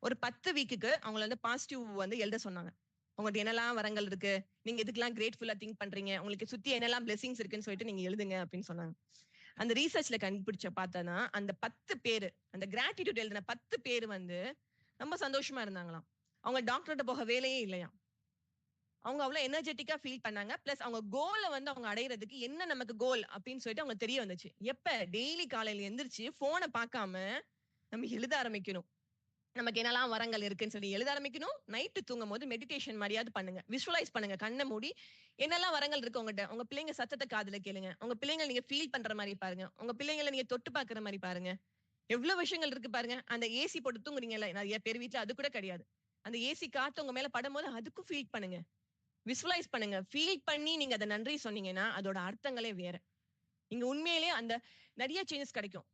ஒரு 10 வீக்குக்கு அவங்கள வந்து பாசிட்டிவ் வந்து எழுத சொன்னாங்க. உங்களுக்கு என்னெல்லாம் வரங்கள் இருக்கு, நீங்க இதுக்கெல்லாம் கிரேட்ஃபுல்லா திங்க் பண்றீங்க, உங்களுக்கு சுத்தி என்னெல்லாம் பிளெஸிங்ஸ் இருக்குன்னு சொல்லிட்டு நீங்க எழுதுங்க அப்படின்னு சொன்னாங்க. அந்த ரீசர்ச்ல கண்டுபிடிச்ச பார்த்தனா, அந்த 10 பேரு, அந்த கிராட்டிடியூட் எழுதின 10 பேர் வந்து ரொம்ப சந்தோஷமா இருந்தாங்களாம். அவங்க டாக்டர்கிட்ட போக வேலையே இல்லையாம். அவங்க அவ்வளவு எனர்ஜெட்டிக்கா ஃபீல் பண்ணாங்க. பிளஸ் அவங்க கோலை வந்து அவங்க அடையிறதுக்கு என்ன நமக்கு கோல் அப்படின்னு சொல்லிட்டு அவங்க தெரிய வந்துச்சு. எப்ப டெய்லி காலையில எந்திரிச்சு போனை பார்க்காம நம்ம எழுத ஆரம்பிக்கணும். நமக்கு என்னெல்லாம் வரங்கள் இருக்குன்னு சொல்லி எழுத ஆரம்பிக்கணும். நைட்டு தூங்கும் போது மெடிடேஷன் மாதிரியாவது பண்ணுங்க. விஷுவலைஸ் பண்ணுங்க. கண்ணை மூடி என்னெல்லாம் வரங்கள் இருக்கு உங்ககிட்ட. உங்க பிள்ளைங்க சத்தத்தை காதுல கேளுங்க. உங்க பிள்ளைங்க நீங்க ஃபீல் பண்ற மாதிரி பாருங்க. உங்க பிள்ளைங்களை நீங்க தொட்டு பாக்குற மாதிரி பாருங்க. எவ்வளவு விஷயங்கள் இருக்கு பாருங்க. அந்த ஏசி போட்டு தூங்குறீங்கல்ல, நிறைய பேர் வீட்டுல அது கூட கிடையாது. அந்த ஏசி காத்து உங்க மேல படும்போது அதுக்கும் ஃபீல் பண்ணுங்க. விஷுவலைஸ் பண்ணுங்க. ஃபீல் பண்ணி நீங்க அதை நன்றி சொன்னீங்கன்னா அதோட அர்த்தங்களே வேற. நீங்க உண்மையிலேயே அந்த நிறைய சேஞ்சஸ் கிடைக்கும்.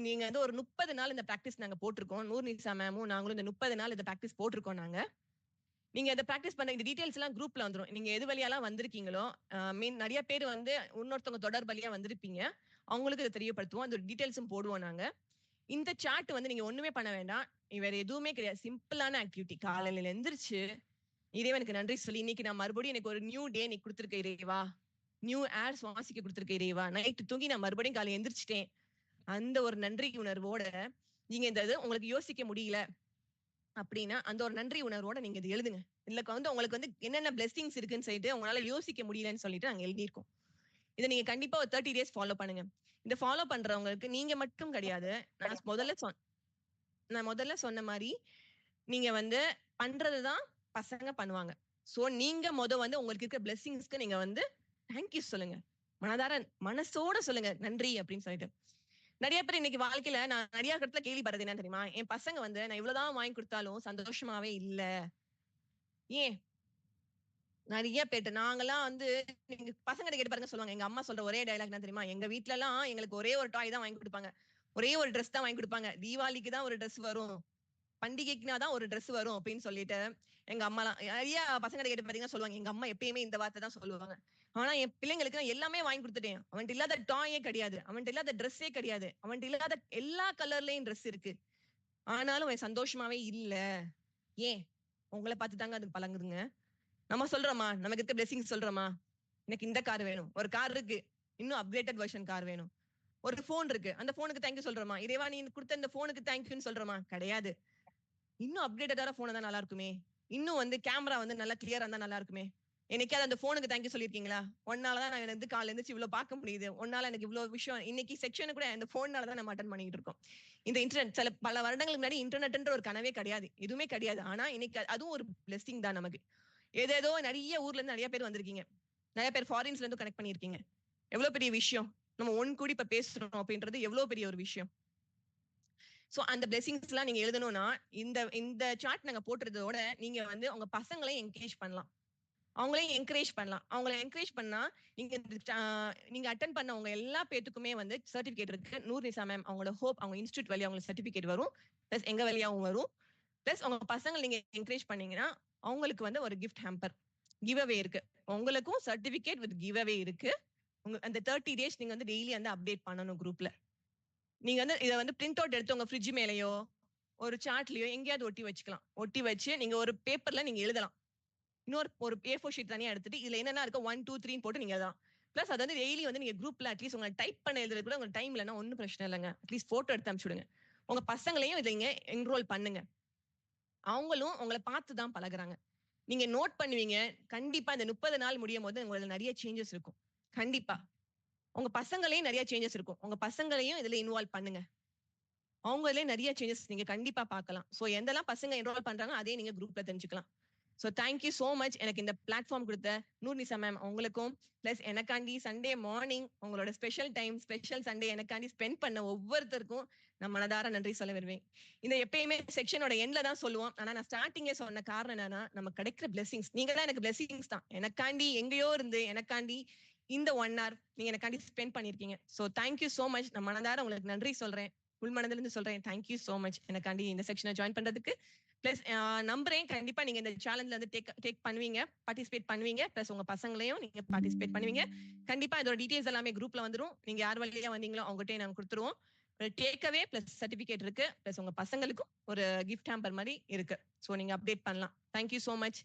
நீங்க வந்து ஒரு 30 நாள் இந்த பிராக்டிஸ் நாங்க போட்டிருக்கோம். நூர் நிசா மேமும் நாங்களும் இந்த 30 நாள் இந்த பிராக்டிஸ் போட்டிருக்கோம் நாங்க. நீங்க இந்த பிராக்டிஸ் பண்ண இந்த டீடைல்ஸ் எல்லாம் குரூப்ல வந்துரும். நீங்க எது வழியாலாம் வந்திருக்கீங்களோ, மீன் நிறைய பேர் வந்து இன்னொருத்தவங்க தொடர் வழியா வந்திருப்பீங்க. அவங்களுக்கு இதை தெரியப்படுத்துவோம். அந்த டீடைல்ஸும் போடுவோம் நாங்க. இந்த சார்ட் வந்து நீங்க ஒண்ணுமே பண்ண வேண்டாம். வேற எதுவுமே கிடையாது. சிம்பிளான ஆக்டிவிட்டி. காலையில எந்திரிச்சு இறைவனுக்கு நன்றி சொல்லி, இன்னைக்கு நான் மறுபடியும் எனக்கு ஒரு நியூ டே நீ கொடுத்திருக்க இறைவா, நியூ ஏர் சுவாசிக்க கொடுத்திருக்க இறைவா, நைட்டு தூங்கி நான் மறுபடியும் காலையில எந்திரிச்சிட்டேன், அந்த ஒரு நன்றி உணர்வோட நீங்க இந்த இது உங்களுக்கு யோசிக்க முடியல அப்படின்னா அந்த ஒரு நன்றி உணர்வோட நீங்க இது எழுதுங்க. இதுல வந்து உங்களுக்கு வந்து என்னென்ன பிளெஸிங்ஸ் இருக்குன்னு சொல்லிட்டு உங்களால யோசிக்க முடியலன்னு சொல்லிட்டு நாங்க எழுதியிருக்கோம். இதை நீங்க கண்டிப்பா ஒரு 30 days ஃபாலோ பண்ணுங்க. இந்த ஃபாலோ பண்றவங்களுக்கு நீங்க மட்டும் கிடையாது, நான் முதல்ல சொன்ன மாதிரி நீங்க வந்து பண்றதுதான் பசங்க பண்ணுவாங்க. சோ நீங்க வந்து உங்களுக்கு இருக்க பிளெஸிங்ஸ்க்கு நீங்க வந்து தேங்க்யூ சொல்லுங்க. மனசோட சொல்லுங்க நன்றி அப்படின்னு சொல்லிட்டு. நிறைய பேர் இன்னைக்கு வாழ்க்கையில நான் நிறைய இடத்துல கேள்விப்படுறது என்ன தெரியுமா, என் பசங்க வந்து நான் இவ்வளவுதான் வாங்கி கொடுத்தாலும் சந்தோஷமாவே இல்ல. ஏன்? நிறைய பேர் நாங்கெல்லாம் வந்து நீங்க பசங்க கேட்டு பாருங்க சொல்லுவாங்க. எங்க அம்மா சொல்ற ஒரே டயலாக் என்ன தெரியுமா, எங்க வீட்டுல எல்லாம் எங்களுக்கு ஒரே ஒரு டாய் தான் வாங்கி கொடுப்பாங்க, ஒரே ஒரு ட்ரெஸ் தான் வாங்கி கொடுப்பாங்க, தீபாவளிக்கு தான் ஒரு ட்ரெஸ் வரும், பண்டிகைக்குனா தான் ஒரு ட்ரெஸ் வரும் அப்படின்னு சொல்லிட்டு எங்க அம்மாலாம் நிறைய பசங்க கேட்டு பாத்தீங்கன்னா சொல்லுவாங்க. எங்க அம்மா எப்பயுமே இந்த வார்த்தை தான் சொல்லுவாங்க. ஆனா என் பிள்ளைங்களுக்கு நான் எல்லாமே வாங்கி கொடுத்துட்டேன். அவன்கிட்ட இல்லாத டாயே கிடையாது, அவன்கிட்ட இல்லாத ட்ரெஸ்ஸே கிடையாது, அவன்கிட்ட இல்லாத எல்லா கலர்லயும் ட்ரெஸ் இருக்கு, ஆனாலும் அவன் சந்தோஷமாவே இல்ல. ஏன்? உங்களை பார்த்து தாங்க அது பழங்குதுங்க. நம்ம சொல்றோமா, நமக்கு இருக்க பிளெஸிங்ஸ் சொல்றோமா, எனக்கு இந்த கார் வேணும், ஒரு கார் இருக்கு, இன்னும் அப்கிரேட்டட் வெர்ஷன் கார் வேணும், ஒரு போன் இருக்கு, அந்த போனுக்கு தேங்க்யூ சொல்றோமா, இறைவா நீ கொடுத்த இந்த போனுக்கு தேங்க்யூன்னு சொல்றோமா? கிடையாது. இன்னும் அப்கிரேட்டடான போன் தான் நல்லா இருக்குமே, இன்னும் வந்து கேமரா வந்து நல்லா கிளியரா இருந்தா நல்லா இருக்குமே. என்னைக்காவது அந்த போனுக்கு தேங்க்யூ சொல்லிருக்கீங்களா? ஒன்னாலதான் நான் வந்து காலைல இருந்துச்சு இவ்வளவு பார்க்க முடியுது, ஒன்னால எனக்கு இவ்வளவு விஷயம், இன்னைக்கு செக்ஷன் கூட இந்த போன்னாலதான் நம்ம அட்டன் பண்ணிட்டு இருக்கோம். இந்த இன்டர்நெட் பல வருடங்களுக்கு முன்னாடி இன்டர்நெட்ன்ற ஒரு கனவே கிடையாது, எதுவுமே கிடையாது. ஆனா இன்னைக்கு அதுவும் ஒரு பிளெஸிங் தான் நமக்கு. ஏதேதோ நிறைய ஊர்ல இருந்து நிறைய பேர் வந்திருக்கீங்க, நிறைய பேர் ஃபாரின்ஸ்ல இருந்து கனெக்ட் பண்ணிருக்கீங்க. எவ்வளவு பெரிய விஷயம். நம்ம ஒன் கூடி இப்ப பேசுறோம் அப்படின்றது எவ்வளவு பெரிய ஒரு விஷயம். சோ அந்த பிளெஸிங்ஸ் எல்லாம் நீங்க எழுதணும்னா இந்த சார்ட் நாங்க போட்டுறதோட நீங்க வந்து உங்க பசங்களை என்கரேஜ் பண்ணலாம், அவங்களையும் என்கரேஜ் பண்ணலாம். அவங்களை என்கரேஜ் பண்ணா நீங்க அட்டன் பண்ண உங்க எல்லா பேத்துக்குமே வந்து சர்டிபிகேட் இருக்கு. நூர் நிசா மேம் அவங்களோட ஹோப் அவங்க இன்ஸ்டியூட் வழியா அவங்களுக்கு சர்டிபிகேட் வரும், பிளஸ் எங்க வழியாவும் வரும். பிளஸ் உங்க பசங்களை நீங்க என்கரேஜ் பண்ணீங்கன்னா அவங்களுக்கு வந்து ஒரு கிஃப்ட் ஹேம்பர் கிவ் அவே இருக்கு. உங்களுக்கும் சர்டிபிகேட் வித் கிவ் அவே இருக்கு, அந்த 30 டேஸ் நீங்க வந்து டெய்லி வந்து அப்டேட் பண்ணணும் குரூப்ல. நீங்க வந்து இத வந்து பிரிண்ட் அவுட் எடுத்து உங்க ஃப்ரிட்ஜ் மேலயோ ஒரு சார்ட்லயோ எங்கேயாவது ஒட்டி வச்சுக்கலாம். ஒட்டி வச்சு நீங்க ஒரு பேப்பர்ல நீங்க எழுதலாம். இன்னொரு ஒரு A4 ஷீட் தனியா எடுத்துட்டு இதுல என்னென்ன இருக்கோ 1 2 3 போட்டு நீங்க எழுதலாம். பிளஸ் அது வந்து டெய்லி வந்து நீங்க குரூப்ல அட்லீஸ்ட் உங்க டைப் பண்ண எழுதுறது கூட உங்களுக்கு டைம் இல்லைன்னா ஒன்றும் பிரச்சனை இல்லைங்க. அட்லீஸ்ட் போட்டோ எடுத்து அனுப்பிச்சுடுங்க. உங்க பசங்களையும் இதை நீங்க என்ரோல் பண்ணுங்க. அவங்களும் உங்களை பார்த்து தான் பழகுறாங்க. நீங்க நோட் பண்ணுவீங்க. கண்டிப்பா இந்த 30 நாள் முடியும் போது உங்களுக்கு நிறைய சேஞ்சஸ் இருக்கும். கண்டிப்பா உங்க பசங்களையும் நிறைய சேஞ்சஸ் இருக்கும். உங்க பசங்களையும் இதுல இன்வால்வ் பண்ணுங்க. அவங்களே நிறைய சேஞ்சஸ் நீங்க கண்டிப்பா பார்க்கலாம். சோ எந்தெல்லாம் பசங்க என்ரோல் பண்றாங்க அதே நீங்க குரூப்ல தெரிஞ்சுக்கலாம். ஸோ தேங்க்யூ சோ மச் எனக்கு இந்த பிளாட்ஃபார்ம் கொடுத்த நூர்நிசா மேம் உங்களுக்கும் பிளஸ் எனக்காண்டி சண்டே மார்னிங் உங்களோட ஸ்பெஷல் டைம் ஸ்பெஷல் சண்டே எனக்காண்டி ஸ்பெண்ட் பண்ண ஒவ்வொருத்தருக்கும் நான் மனதார நன்றி சொல்ல வருவேன். இந்த எப்பயுமே செக்ஷனோட எண்ட்ல தான் சொல்லுவோம். ஆனா நான் ஸ்டார்டிங்கே சொன்ன காரணம் என்னன்னா நம்ம கிடைக்கிற பிளெஸிங்ஸ் நீங்க தான் எனக்கு பிளெஸிங்ஸ் தான். எனக்காண்டி எங்கேயோ இருந்து எனக்காண்டி இந்த 1 hour நீங்க எனக்காண்டி ஸ்பெண்ட் பண்ணிருக்கீங்க. So thank you so much. நான் மனதார உங்களுக்கு நன்றி சொல்றேன். உள் மனதுல இருந்து சொல்றேன். தேங்க்யூ சோ மச் எனக்காண்டி இந்த செக்ஷனை ஜாயின் பண்றதுக்கு. பிளஸ் நம்புறேன் கண்டிப்பா நீங்க இந்த சேலஞ்சில் வந்து டேக் பண்ணுவீங்க, பார்ட்டிசிபேட் பண்ணுவீங்க. பிளஸ் உங்க பசங்களையும் நீங்க பார்ட்டிசிபேட் பண்ணுவீங்க. கண்டிப்பா இதோட டீடைல்ஸ் எல்லாமே குரூப்ல வந்துரும். நீங்க யார் வழியா வந்தீங்களோ அவங்ககிட்ட நாங்க கொடுத்துருவோம். டேக்அவே பிளஸ் சர்டிபிகேட் இருக்கு. பிளஸ் உங்க பசங்களுக்கும் ஒரு கிஃப்ட் ஹேம்பர் மாதிரி இருக்கு. ஸோ நீங்க அப்டேட் பண்ணலாம். Thank you so much.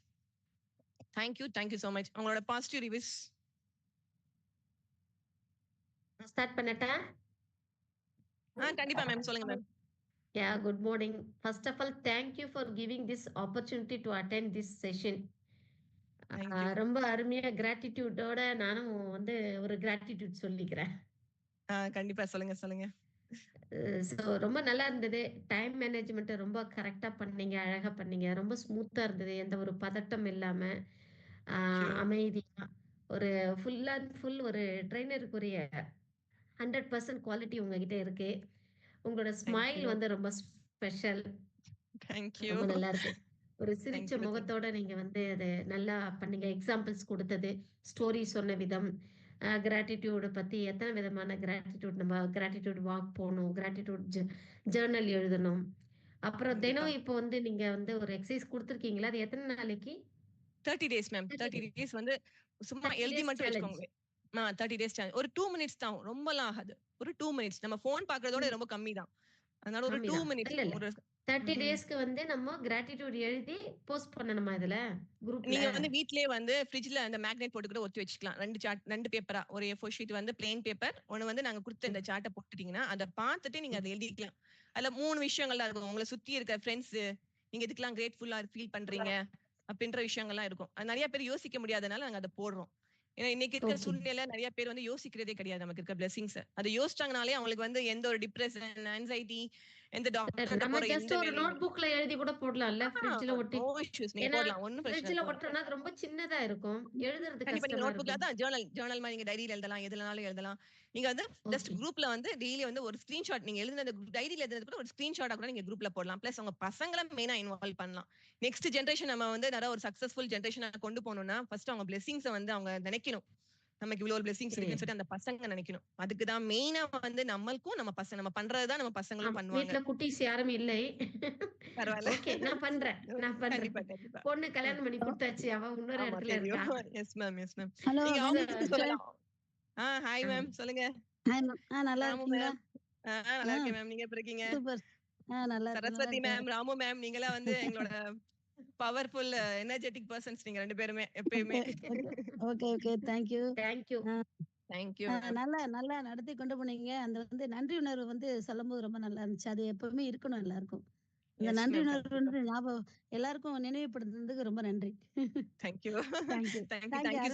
Thank you so much. உங்களோட பாசிட்டிவ் ரிவ்யூஸ். ஸ்டார்ட் பண்ணட்டா? கண்டிப்பா மேம் சொல்லுங்க ma'am. Yeah, good morning. First of all, thank you for giving this opportunity to attend this session. Thank you. ரொம்ப அருமையா கிராட்டிடியூடோட நானும் வந்து ஒரு கிராட்டிடியூட் சொல்லிக்கிறேன். கண்டிப்பா சொல்லுங்க சொல்லுங்க. ஸோ ரொம்ப நல்லா இருந்தது. டைம் மேனேஜ்மெண்ட் ரொம்ப கரெக்டா பண்ணீங்க, அழகா பண்ணீங்க. ரொம்ப ஸ்மூத்தா இருந்தது. எந்த ஒரு பதட்டம் இல்லாம அமைதியா ஒரு ஃபுல் அண்ட் ஃபுல் ஒரு ட்ரெயினருக்குரிய 100% குவாலிட்டி உங்ககிட்ட இருக்கு. உங்களோட ஸ்மைல் வந்து ரொம்ப ஸ்பெஷல். தேங்க்யூ. ரொம்ப நல்லா இருக்கு. ஒரு சிரிச்ச முகத்தோட நீங்க வந்து அது நல்லா பண்ணீங்க. எக்ஸாம்பிள்ஸ் கொடுத்தது, ஸ்டோரி சொன்ன விதம், கிராட்டிடியூட் பத்தி எத்தனை விதமான கிராட்டிடியூட், நம்ம கிராட்டிடியூட் வாக் போகணும், கிராட்டிடியூட் ஜேர்னல் எழுதணும். அப்புறம் தினம் இப்போ வந்து நீங்க வந்து ஒரு எக்ஸசைஸ் கொடுத்துருக்கீங்களா? அது எத்தனை நாளைக்கு? 30 டேஸ் மேம். 30 டேஸ் வந்து சும்மா எழுதி மட்டும் வச்சுக்கோங்க. 30 டேஸ் ஒரு 2 மினிட்ஸ் தான். ரொம்பலாம் ஆகாது. ஒரு 2 மினிட்ஸ். நம்ம போன் பாக்குறதோட ரொம்ப கம்மி தான். அதனால ஒரு 2 மினிட்ஸ். ஒரு 30 டேஸ்க்கு வந்து நம்ம கிராட்டிடியூட் எழுதி போஸ்ட் பண்ணணுமா இதுல குரூப்ல? நீங்க வந்து வீட்லயே வந்து ஃப்ரிட்ஜ்ல அந்த மேக்னெட் போட்டு கூட ஒட்டி வச்சுக்கலாம். 2 பேப்பரா ஒரு A4 ஷீட் வந்து பிளெயின் பேப்பர், ஒன்னு வந்து நாங்க கொடுத்த இந்த சார்ட்டை போட்டுட்டீங்கன்னா அதை பார்த்துட்டு நீங்க அதை எழுதிக்கலாம். அதுல 3 விஷயங்கள்லாம் இருக்கும். உங்களை சுத்தி இருக்க ஃப்ரெண்ட்ஸ், நீங்க இதுக்கெல்லாம் கிரேட்ஃபுல்லா ஃபீல் பண்றீங்க அப்படின்ற விஷயங்கள்லாம் இருக்கும். அது நிறைய பேர் யோசிக்க முடியாதனால நாங்க அதை போடுறோம். ஏன்னா இன்னைக்கு இருக்கிற சூழ்நிலையில நிறைய பேர் வந்து யோசிக்கிறதே கிடையாது நமக்கு இருக்க பிளெஸிங்ஸ். அது யோசிச்சாங்கனாலே அவங்களுக்கு வந்து எந்த ஒரு டிப்ரெஷன், ஆன்சைட்டி, எந்த டாக்டர் நம்ம ஜஸ்ட் ஒரு நோட்புக்ல எழுதி கூட போடலாம்ல, ஃப்ரிட்ஜ்ல ஒட்டி. நோ இஷ்யூஸ் நீங்க போடலாம். ஒண்ணும் பிரச்சனை ஃப்ரிட்ஜ்ல ஒட்டறனா அது ரொம்ப சின்னதா இருக்கும். எழுதுறது கண்டிப்பா நீங்க கஷ்டமா நோட்புக்ல இருக்கும். தான் ஜர்னல் மாதிரி நீங்க டைரியில எழுதலாம், எதுலனாலும் எழுதலாம். நீங்க வந்து ஜஸ்ட் குரூப்ல வந்து டெய்லி வந்து ஒரு ஸ்கிரீன்ஷாட் நீங்க எழுதுன அந்த டைரியில எழுதுனது கூட ஒரு ஸ்கிரீன்ஷாட்டா கூட நீங்க குரூப்ல போடலாம். பிளஸ் உங்க பசங்களை மெயினா இன்வால்வ் பண்ணலாம். நெக்ஸ்ட் ஜெனரேஷன் நம்ம வந்து நிறைய ஒரு சக்சஸ்ஃபுல் ஜெனரேஷனை கொண்டு போகணும்னா ஃபர்ஸ்ட் அவங்க பிளெஸிங்ஸை வந்து அவங்க நினைக்கணும். நமக்கு இவ்வளவு ஒரு பிளெஸிங்ஸ் இருக்குன்னு சொல்லிட்டு அந்த பசங்க நினைக்கணும். அதுக்கு தான் மெயினா வந்து நம்மளுக்கும் நம்ம பசங்க நம்ம பண்றதுதான் நம்ம பசங்களும் பண்ணுவாங்க. வீட்ல குட்டீஸ் யாரும் இல்லை. பரவாயில்ல. ஓகே, நான் பண்றேன். கண்டிப்பா கண்டிப்பா. பொண்ணு கல்யாணம் பண்ணி கொடுத்தாச்சு. அவ இன்னொரு இடத்துல இருக்கா. Yes ma'am yes ma'am. Hello நீங்க அவங்களுக்கு சொல்லலாம். ஹாய் மேம் சொல்லுங்க. Hi ma'am. நல்லா இருக்கீங்களா? நல்லா இருக்கேன் மேம். நீங்க எப்படி இருக்கீங்க? சூப்பர். நல்லா இருக்கேன். சரஸ்வதி மேம், ராமு மேம், நீங்கலாம் வந்து எங்களோட பவர்ஃபுல் எனர்ஜெட்டிக் பர்சன்ஸ் நீங்க ரெண்டு பேருமே எப்பயுமே. Okay thank you. நல்லா நடத்தி கொண்டு போனீங்க. அந்த வந்து நன்றி உணர்வு வந்து சொல்லும்போது ரொம்ப நல்லா இருந்துச்சு. அது எப்பவுமே இருக்கணும் எல்லாருக்கும். இந்த நன்றி உணர்வு வந்து ஞாபகம் எல்லாருக்கும் நினைவுபடுத்துறதுக்கு ரொம்ப நன்றி. Thank you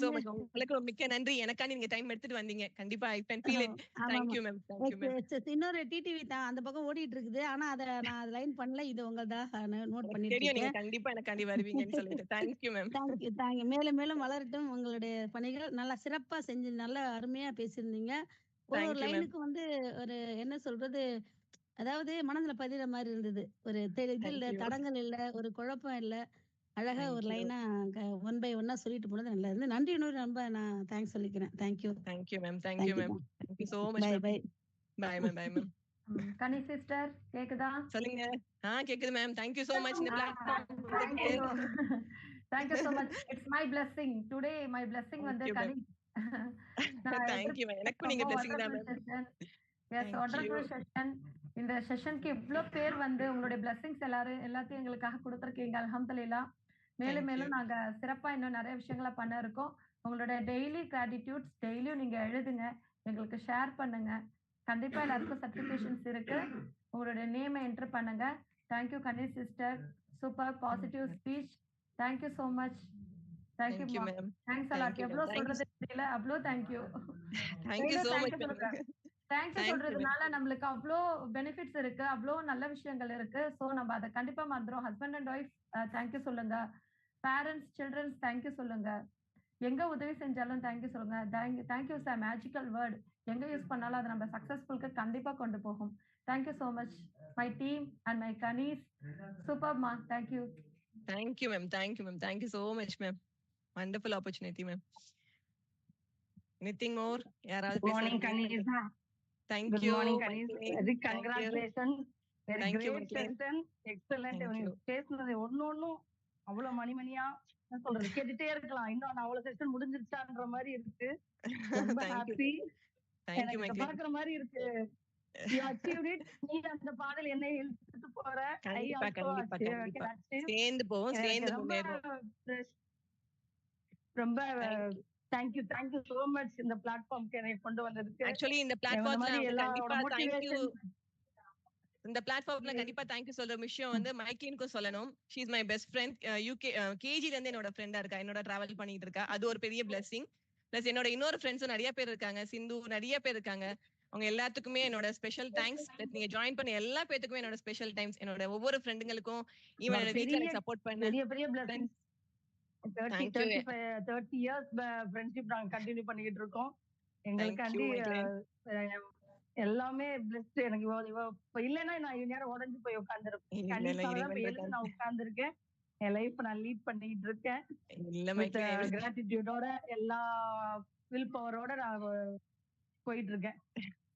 so much. உங்களுக்கு மிக்க நன்றி. எனக்காண்டி நீங்க டைம் எடுத்துட்டு வந்தீங்க. கண்டிப்பா I can feel it. Thank you ma'am. இன்னொரு டிடிவி தான் அந்த பக்கம் ஓடிட்டு இருக்குது. ஆனா அத நான் லைன் பண்ணல. இது உங்கள்தா நோட் பண்ணிட்டு இருக்கேன். நீங்க கண்டிப்பா எனக்காண்டி வருவீங்கன்னு சொல்லிட்டு. Thank you ma'am. தேங்க்யூ. மேலும் வளரட்டும் உங்களுடைய பணிகள். நல்லா சிறப்பா செஞ்சு நல்லா அருமையா பேசியிருந்தீங்க. ஒரு லைனுக்கு வந்து ஒரு என்ன சொல்றது, அதாவது மனதுல பதிற மாதிரி இருந்தது. ஒரு இது இல்ல, தடங்கள் இல்ல, ஒரு குழப்பம் இல்ல. அழகா ஒரு லைனா 1 by 1 சொல்லிட்டு போனது நல்லா இருந்து. நன்றி உணர்வு ரொம்ப நான் தேங்க்ஸ் சொல்லிக்கிறேன். Thank you ma'am. Thank you so much. By ma'am. Ghani sister கேக்குதா? சொல்லுங்க. கேக்குது மேம். Thank you so much. இந்த Thank you so much. It's my blessing. Today my blessing வந்து கனி தேங்க் யூ மேம். எனக்கும் நீங்க பிளெஸிங் தான் ma'am. Thank you. Wonderful session. இந்த செஷனுக்கு இவ்ளோ பேர் வந்து உங்களுடைய பிளெஸிங்ஸ் எல்லாத்தையும் எங்களுக்காக கொடுத்திருக்கீங்க. அல்ஹம்துலில்லாஹ். மேலும் Thank மேலும் you. நாங்க சிறப்பா இன்னும் நிறைய விஷயங்களை பண்ண இருக்கோம். உங்களோட டெய்லி கிராட்டிடியூட்ஸ் டெய்லியும் நீங்க எழுதுங்க, எங்களுக்கு ஷேர் பண்ணுங்க. கண்டிப்பா எல்லாருக்கும் சர்டிபிகேஷன்ஸ் இருக்கு. உங்களோட நேமை என்டர் பண்ணுங்க. Thank you Kani sister, super positive speech. Thank you so much. Thank you thank you ma'am. Thanks Thank a lot. you ma'am. எவ்வளவு Thank you. சொல்றது தெரியல, அவ்வளோ thank you. Thank you so much thank you ma'am. சொல்லுங்க. Thank you Thank you ma'am. சொல்றதுனால நம்மளுக்கு அவ்வளோ benefits இருக்கு, அவ்வளோ நல்ல விஷயங்கள் இருக்கு. சோ நம்ம அதை கண்டிப்பா மறந்துடும். ஹஸ்பண்ட் அண்ட் ஒய்ஃப் தேங்க்யூ சொல்லுங்க. பேரண்ட்ஸ் சில்ட்ரன்ஸ் தேங்க்யூ சொல்லுங்க. எங்க உதவி செஞ்சாலும் தேங்க்யூ சொல்லுங்க. Thank you sir magical word. எங்க யூஸ் பண்ணாலும் அது நம்ம சக்சஸ்ஃபுல்க்கு கண்டிப்பா கொண்டு போகும். Thank you so much my team and my கனீஸ். சூப்பர் மா. Thank you. Thank you ma'am. Thank you ma'am. Thank you so much ma'am. Wonderful opportunity ma'am. Anything more? யாராவது Good morning, பேசுறதுக்கு? Kanis. Thank Good you. morning, Kanis. Michael. Very Thank you. congratulations. Very Thank you, great Michael. session. Excellent. Thank you. பேசுனது ஒண்ணும் அவ்வளவு மணிமணியா என்ன சொல்றது கேட்டுட்டே இருக்கலாம். இன்னும் நான் அவ்வளவு செஷன் முடிஞ்சிருச்சான்ற மாதிரி இருக்கு. ரொம்ப Thank you. Happy. Thank you எனக்கு Michael. பாக்குற மாதிரி இருக்கு. You achieved it. நீ அந்த பாதையில் என்னை இழுத்துட்டு போற. I கண்டிப்பா also கண்டிப்பா கண்டிப்பா. achieve. சேர்ந்து போவோம், எனக்கு சேர்ந்து ரொம்ப முன்னேறுவோம். ரொம்ப Thank you. Thank you so much இந்த பிளாட்ஃபார்ம்க்கு என்னை கொண்டு வந்ததுக்கு. ஆக்சுவலி இந்த இந்த பிளாட்ஃபார்ம்ல மாதிரி வந்து எல்லாரோட கண்டிப்பா தேங்க் யூ. மோட்டிவேஷன் இந்த பிளாட்ஃபார்ம்ல கண்டிப்பா தேங்க்யூ சொல்ற விஷயம் வந்து மைக்லினுக்கும் சொல்லணும். She is my best friend. யூகே கேஜில இருந்து என்னோட ஃப்ரெண்டா இருக்கா, என்னோட டிராவல் பண்ணிட்டு இருக்கா. அது ஒரு பெரிய பிளெஸிங். பிளஸ் என்னோட இன்னொரு ஃப்ரெண்ட்ஸும் நிறைய பேர் இருக்காங்க. சிந்து நிறைய பேர் இருக்காங்க. அவங்க எல்லாத்துக்குமே என்னோட ஸ்பெஷல் தேங்க்ஸ். நீங்க ஜாயின் பண்ண எல்லா பேத்துக்குமே என்னோட ஸ்பெஷல் தேங்க்ஸ். என்னோட ஒவ்வொரு ஃப்ரெண்டுங்களுக்கும் ஈவன் என்னோட வீட்ல எனக்கு சப்போர்ட் பண்ண பெரிய பிளஸிங். 30 இயர்ஸ் ஃப்ரெண்ட்ஷிப் நாங்க கண்டினியூ பண்ணிட்டு இருக்கோம். எங்களுக்காண்டி எல்லாமே பிளஸ்ட். எனக்கு இப்ப இல்லைன்னா நான் நேரம் உடஞ்சு போய் உட்கார்ந்துருப்பேன். கண்டிப்பா நான் உட்கார்ந்துருக்கேன். என் லைஃப் நான் லீட் பண்ணிட்டு இருக்கேன். கிராட்டிடியூடோட எல்லா வில் பவரோட நான் போயிட்டு இருக்கேன்.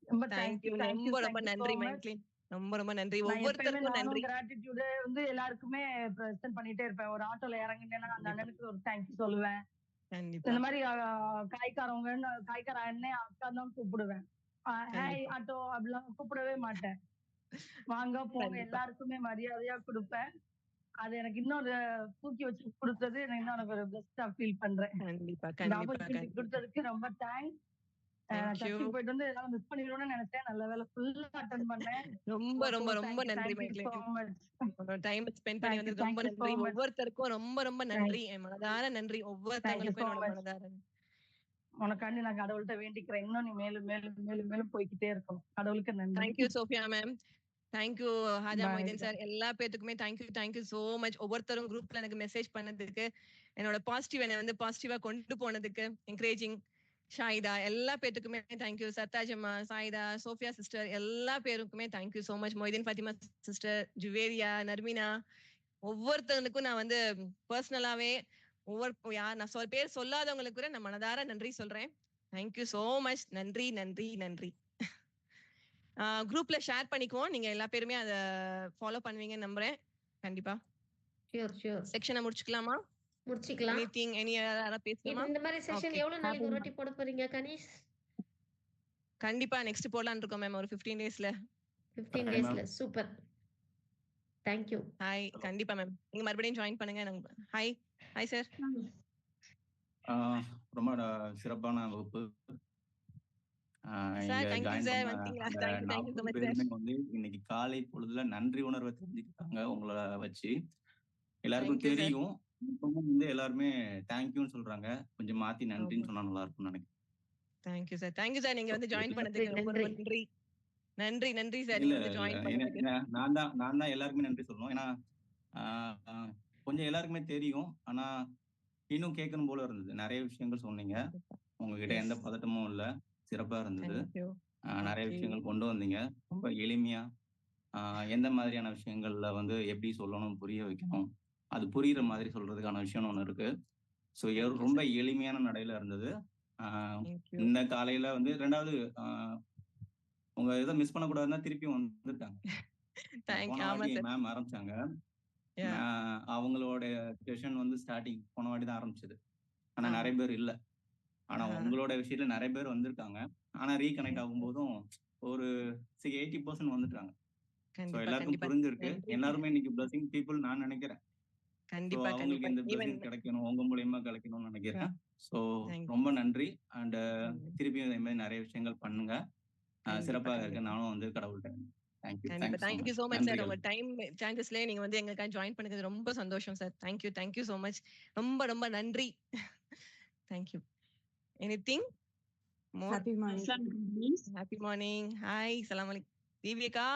ரொம்ப தேங்க்யூ. ரொம்ப ரொம்ப நன்றி மைக்லின். ரொம்ப ரொம்ப நன்றி. ஒவ்வொருத்தருக்கும் நன்றி. கிராட்டிடியூட் வந்து எல்லாருக்குமே பிரசன்ட் பண்ணிட்டே இருப்பேன். ஒரு ஆட்டோல இறங்கினேன்னா அந்த அண்ணனுக்கு ஒரு தேங்க்யூ சொல்லுவேன். இந்த மாதிரி காய்கார அண்ணன் அக்கா தான் கூப்பிடுவேன். ஹாய் ஆட்டோ அப்படிலாம் கூப்பிடவே மாட்டேன். வாங்க போங்க எல்லாருக்குமே மரியாதையா கொடுப்பேன். அது எனக்கு இன்னொரு தூக்கி வச்சு கொடுத்தது எனக்கு ஒரு பெஸ்டா ஃபீல் பண்றேன். கொடுத்ததுக்கு ரொம்ப தேங்க்ஸ். போயிட்டு வந்து எல்லாம் மிஸ் பண்ணிடுவோம்னு நினைச்சேன். நல்ல வேலை ஃபுல்லா அட்டெண்ட் பண்ணேன். ரொம்ப ரொம்ப ரொம்ப நன்றி மைக்லின். டைம் ஸ்பெண்ட் பண்ணி வந்து ரொம்ப நன்றி. ஒவ்வொருத்தருக்கும் ரொம்ப ரொம்ப நன்றி. மனதார நன்றி. ஒவ்வொருத்தருக்கும் என்னோட மனதார உனக்காண்டி நான் கடவுள்கிட்ட வேண்டிக்கிறேன். இன்னும் நீ மேலும் மேலும் மேலும் மேலும் போய்கிட்டே இருக்கணும். கடவுளுக்கு நன்றி. Thank you Sophia ma'am. Thank you Haja Moideen sir. எல்லா பேத்துக்குமே தேங்க்யூ சோ மச். ஒவ்வொருத்தரும் குரூப்ல எனக்கு மெசேஜ் பண்ணதுக்கு, என்னோட பாசிட்டிவ் என்னை வந்து பாசிட்டிவா கொண்டு போனதுக்கு, என்கரேஜிங் ஷாயிதா, எல்லா பேத்துக்குமே தேங்க்யூ. சத்தாஜம்மா, சாயிதா, சோஃபியா சிஸ்டர், எல்லா பேருக்குமே thank you so much. Moideen Fathima sister, Juveria, Narmina, ஒவ்வொருத்தருக்கும் நான் வந்து பர்சனலாவே நான் பேர் சொல்லாதவங்களுக்கு கூட நான் மனதார நன்றி சொல்றேன். Thank you so much. நன்றி நன்றி நன்றி. குரூப்ல ஷேர் பண்ணிக்குவோம். நீங்க எல்லா பேருமே அதை ஃபாலோ பண்ணுவீங்கன்னு நம்புறேன். கண்டிப்பா செக்ஷனை முடிச்சுக்கலாமா? முடிச்சுக்கலாம். எனிதிங் எனி யாரா பேசலாமா? இந்த மாதிரி செஷன் எவ்வளவு நாளைக்கு ஒரு வாட்டி போட போறீங்க கணேஷ்? கண்டிப்பா நெக்ஸ்ட் போடலாம்னு இருக்கோம் மேம். ஒரு 15 டேஸ்ல. 15 டேஸ்ல. சூப்பர். Thank you. ஹாய். கண்டிப்பா மேம். நீங்க மறுபடியும் ஜாயின் பண்ணுங்க. Hi hi sir. ரொம்ப சிறப்பான வகுப்பு. வந்து இன்னைக்கு காலை பொழுதுல நன்றி உணர்வை தெரிஞ்சுக்கிட்டாங்க உங்களை வச்சு. எல்லாருக்கும் தெரியும். வந்து எல்லாருமே தேங்க்யூன்னு சொல்றாங்க. கொஞ்சம் மாத்தி நன்றின்னு சொன்னா நல்லா இருக்கும்னு நினைக்கிறேன். Thank you sir. Thank you sir. நீங்க வந்து ஜாயின் பண்ணதுக்கு ரொம்ப நன்றி. நன்றி நன்றி சார். நான் தான் எல்லாருக்குமே நன்றி சொல்லணும். ஏன்னா கொஞ்சம் எல்லாருக்குமே தெரியும். ஆனா இன்னும் கேட்கணும் போல இருந்தது. நிறைய விஷயங்கள் சொன்னீங்க. உங்ககிட்ட எந்த பதட்டமும் இல்ல. சிறப்பா இருந்தது. நிறைய விஷயங்கள் கொண்டு வந்தீங்க. ரொம்ப எளிமையா எந்த மாதிரியான விஷயங்கள்ல வந்து எப்படி சொல்லணும், புரிய வைக்கணும், அது புரியுற மாதிரி சொல்றதுக்கான விஷயம் ஒண்ணு இருக்கு. ஸோ ரொம்ப எளிமையான நடையில இருந்தது. இந்த காலையில வந்து 2வது உங்க இதை மிஸ் பண்ணக்கூடாதுன்னா திருப்பி வந்துட்டாங்க. மேம் ஆரம்பிச்சாங்க. அவங்களோட செஷன் வந்து ஸ்டார்டிங் போன வாட்டி தான் ஆரம்பிச்சது. ஆனா நிறைய பேர் இல்ல. ஆனா உங்களோட விஷயத்துல நிறைய பேர் வந்திருக்காங்க. ஆனா ரீகனெக்ட் ஆகும்போதும் ஒரு 80% வந்துட்டாங்க. எல்லாருக்கும் புரிஞ்சிருக்கு. எல்லாருமே இன்னைக்கு பிளஸிங் பீப்புள் நான் நினைக்கிறேன். அவங்களுக்கு இந்த பிளஸிங் கிடைக்கணும், உங்க மூலியமா கிடைக்கணும்னு நினைக்கிறேன். ஸோ ரொம்ப நன்றி. அண்ட் திருப்பியும் இதே மாதிரி நிறைய விஷயங்கள் பண்ணுங்க. சிறப்பாக இருக்கு. நானும் வந்து கடவுள்கிட்ட தேங்க்யூ சோ மச் சார். உங்க டைம் சான்சஸ்ல நீங்க வந்து எங்களுக்காக ஜாயின் பண்ணது ரொம்ப சந்தோஷம் சார். Thank you so much. ரொம்ப ரொம்ப நன்றி. தேங்க்யூ. எனிதிங் மோர்? Happy morning. ஹாய், சலாம் அலைக்கும். தீபிகா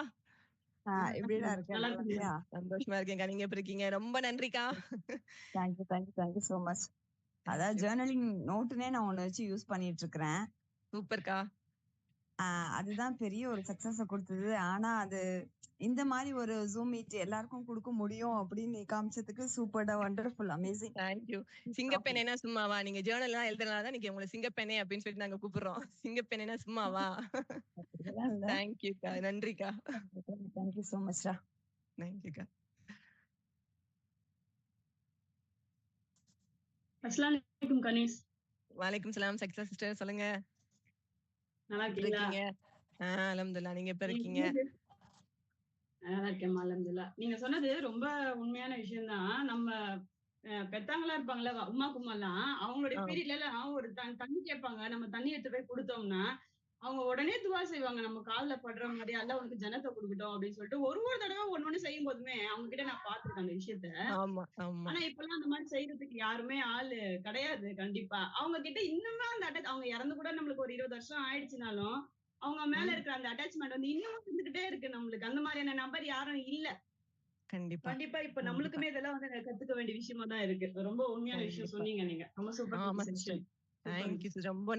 எப்படிடா இருக்க? சந்தோஷமா இருக்கேன்க்கா. நீங்க எப்படி இருக்கீங்க? ரொம்ப நன்றிக்கா. Thank you so much. அதான் ஜர்னலிங் நோட்டுனே நான் ஒண்ணு வச்சு யூஸ் பண்ணிட்டு இருக்கிறேன். சூப்பர்க்கா. அதுதான் பெரிய ஒரு சக்சஸ கொடுத்தது. ஆனா அது இந்த மாதிரி ஒரு ஜூம் மீட் எல்லாருக்கும் கொடுக்க முடியும் அப்படின்னு காமிச்சதுக்கு சூப்பர்டா, வண்டர்ஃபுல், அமேசிங். தேங்க்யூ. சிங்கப்பெண்ணேனா சும்மாவா? நீங்க ஜர்னல் எல்லாம் எழுதுறதுனால நீங்க உங்களை சிங்கப்பெண்ணே அப்படின்னு சொல்லி நாங்க கூப்பிடுறோம். சிங்கப்பெண்ணேனா சும்மாவா? தேங்க்யூக்கா. நன்றிக்கா. தேங்க்யூ சோ மச்டா. தேங்க்யூக்கா. அஸ்ஸலாமு அலைக்கும் கணேஷ். வலைக்கும் சலாம் சக்சஸ் சிஸ்டர். சொல்லுங்க. நல்லா இருக்கீங்களா? அல்ஹம்துலில்லாஹ். நீங்க எப்படி இருக்கீங்க? நல்லா இருக்கேன் அல்ஹம்துலில்லாஹ். நீங்க சொன்னது ரொம்ப உண்மையான விஷயம் தான். நம்ம பெத்தாங்களா இருப்பாங்கல்ல உம்மா கும்மாலாம், அவங்களுடைய பீரியட்ல எல்லாம் ஒரு தண்ணி கேட்பாங்க. நம்ம தண்ணி எடுத்து போய் கொடுத்தோம்னா அவங்க உடனே துவா செய்வாங்க. நம்ம கால்ல படுற மாதிரி அல்லாஹ் உனக்கு ஜன்னத்தை கொடுக்கட்டும் அப்படின்னு சொல்லிட்டு ஒரு தடவை ஒண்ணு செய்யும் போதுமே அவங்க கிட்ட நான் பாத்துருக்கேன் அந்த விஷயத்த. ஆனா இப்பெல்லாம் அந்த மாதிரி செய்யறதுக்கு யாருமே ஆளு கிடையாது. கண்டிப்பா அவங்க கிட்ட இன்னுமே அந்த அவங்க இறந்து கூட நம்மளுக்கு ஒரு 20 வருஷம் ஆயிடுச்சுனாலும் அவங்க மேல இருக்கிற அந்த அட்டாச்மெண்ட் வந்து இன்னமும் இருந்துகிட்டே இருக்கு நம்மளுக்கு. அந்த மாதிரியான நபர் யாரும் இல்ல. கண்டிப்பா இப்ப நம்மளுக்குமே இதெல்லாம் வந்து கத்துக்க வேண்டிய விஷயமா தான் இருக்கு. ரொம்ப உண்மையான விஷயம் சொன்னீங்க நீங்க. ரொம்ப சூப்பர். Thank you sir. ரொம்ப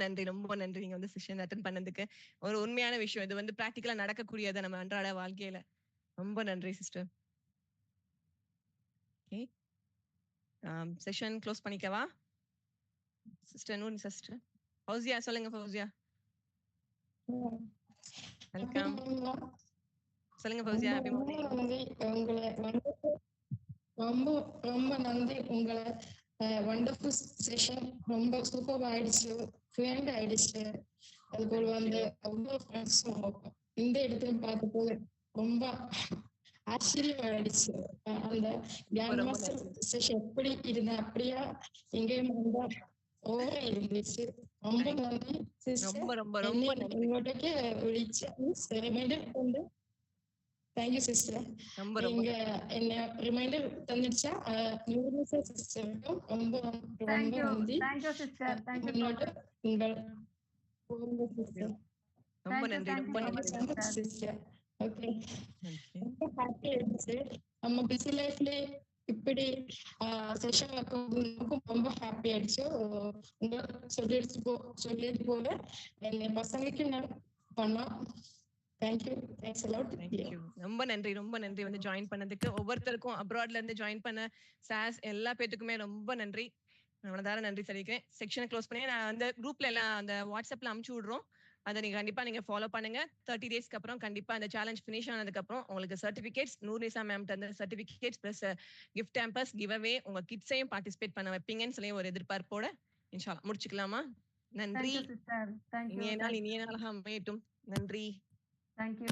நன்றி. நீங்க வந்து செஷன் அட்டெண்ட் பண்ணதுக்கு. ஒரு உண்மையான விஷயம். இது வந்து பிராக்டிகலா நடக்கக்கூடியது நம்ம அன்றாட வாழ்க்கையில. ரொம்ப நன்றி சிஸ்டர். ஓகே. செஷன் க்ளோஸ் பண்ணிக்கவா? சிஸ்டர் நூன் சிஸ்டர். ஃபௌசியா சொல்லுங்க ஃபௌசியா. வெல்கம். சொல்லுங்க ஃபௌசியா. Happy morning. ரொம்ப ரொம்ப நன்றி. உங்களை வண்டர்ஃபுல் செஷன் ரொம்ப சூப்பர் ஆயிடுச்சு, ஃப்ரெண்ட் ஆயிடுச்சு. அதுபோல வந்து அவ்வளோ ஃப்ரெண்ட்ஸும் இந்த இடத்துல பார்த்துட்டு ரொம்ப ஆச்சரியம் ஆயிடுச்சு. அந்த கிராண்ட் மாஸ்டர் செஷன் எப்படி இருந்தேன் அப்படியா எங்கேயும் வந்தா ஓவரா இருந்துச்சு. ரொம்ப நன்றி சிஸ்டர். உங்கள்கிட்ட விழிச்சு ரிமைண்டர் பண்ணு. Thank you sister. நீங்க என்ன ரிமைண்டர் தந்துச்சா சிஸ்டருக்கும் ரொம்ப ரொம்ப நன்றி. Thank you sister. தேங்க்யூ உங்கள் ரொம்ப நன்றி. ரொம்ப நன்றி சிஸ்டர். ஓகே. ரொம்ப ஹாப்பி ஆயிடுச்சு. நம்ம பிஸி லைஃப்ல இப்படி செஷன் வைக்கும் ரொம்ப ஹாப்பி ஆயிடுச்சு. உங்க சொல்லிட்டு போல என் பசங்களுக்கு நான் பண்ணோம். ரொம்ப நன்றி வந்து ஜாயின் பண்ணதுக்கு. ஒவ்வொருத்தருக்கும் அப்ராட்ல இருந்து ஜாயின் பண்ண சாஸ் எல்லா பேத்துக்குமே ரொம்ப நன்றி. மனதார நன்றி சொல்லிக்கிறேன். செக்ஷனை க்ளோஸ் பண்ணி நான் அந்த குரூப்ல எல்லாம் அந்த வாட்ஸ்அப்ல அனுப்பிச்சு விடுறோம். அதை நீங்க கண்டிப்பா ஃபாலோ பண்ணுங்க. 30 டேஸ்க்கு அப்புறம் கண்டிப்பா அந்த சேலஞ்ச் ஃபினிஷ் ஆனதுக்கு அப்புறம் உங்களுக்கு சர்டிபிகேட்ஸ் நூர்நிசா மேம் தந்த certificates plus gift hampers give away உங்க கிட்ஸையும் பார்ட்டிசிபேட் பண்ண வைப்பீங்கன்னு சொல்லி ஒரு எதிர்பார்ப்போட இன்ஷால்லா முடிச்சுக்கலாமா? நன்றி. இனிய நாள் அமையட்டும். நன்றி. Thank you.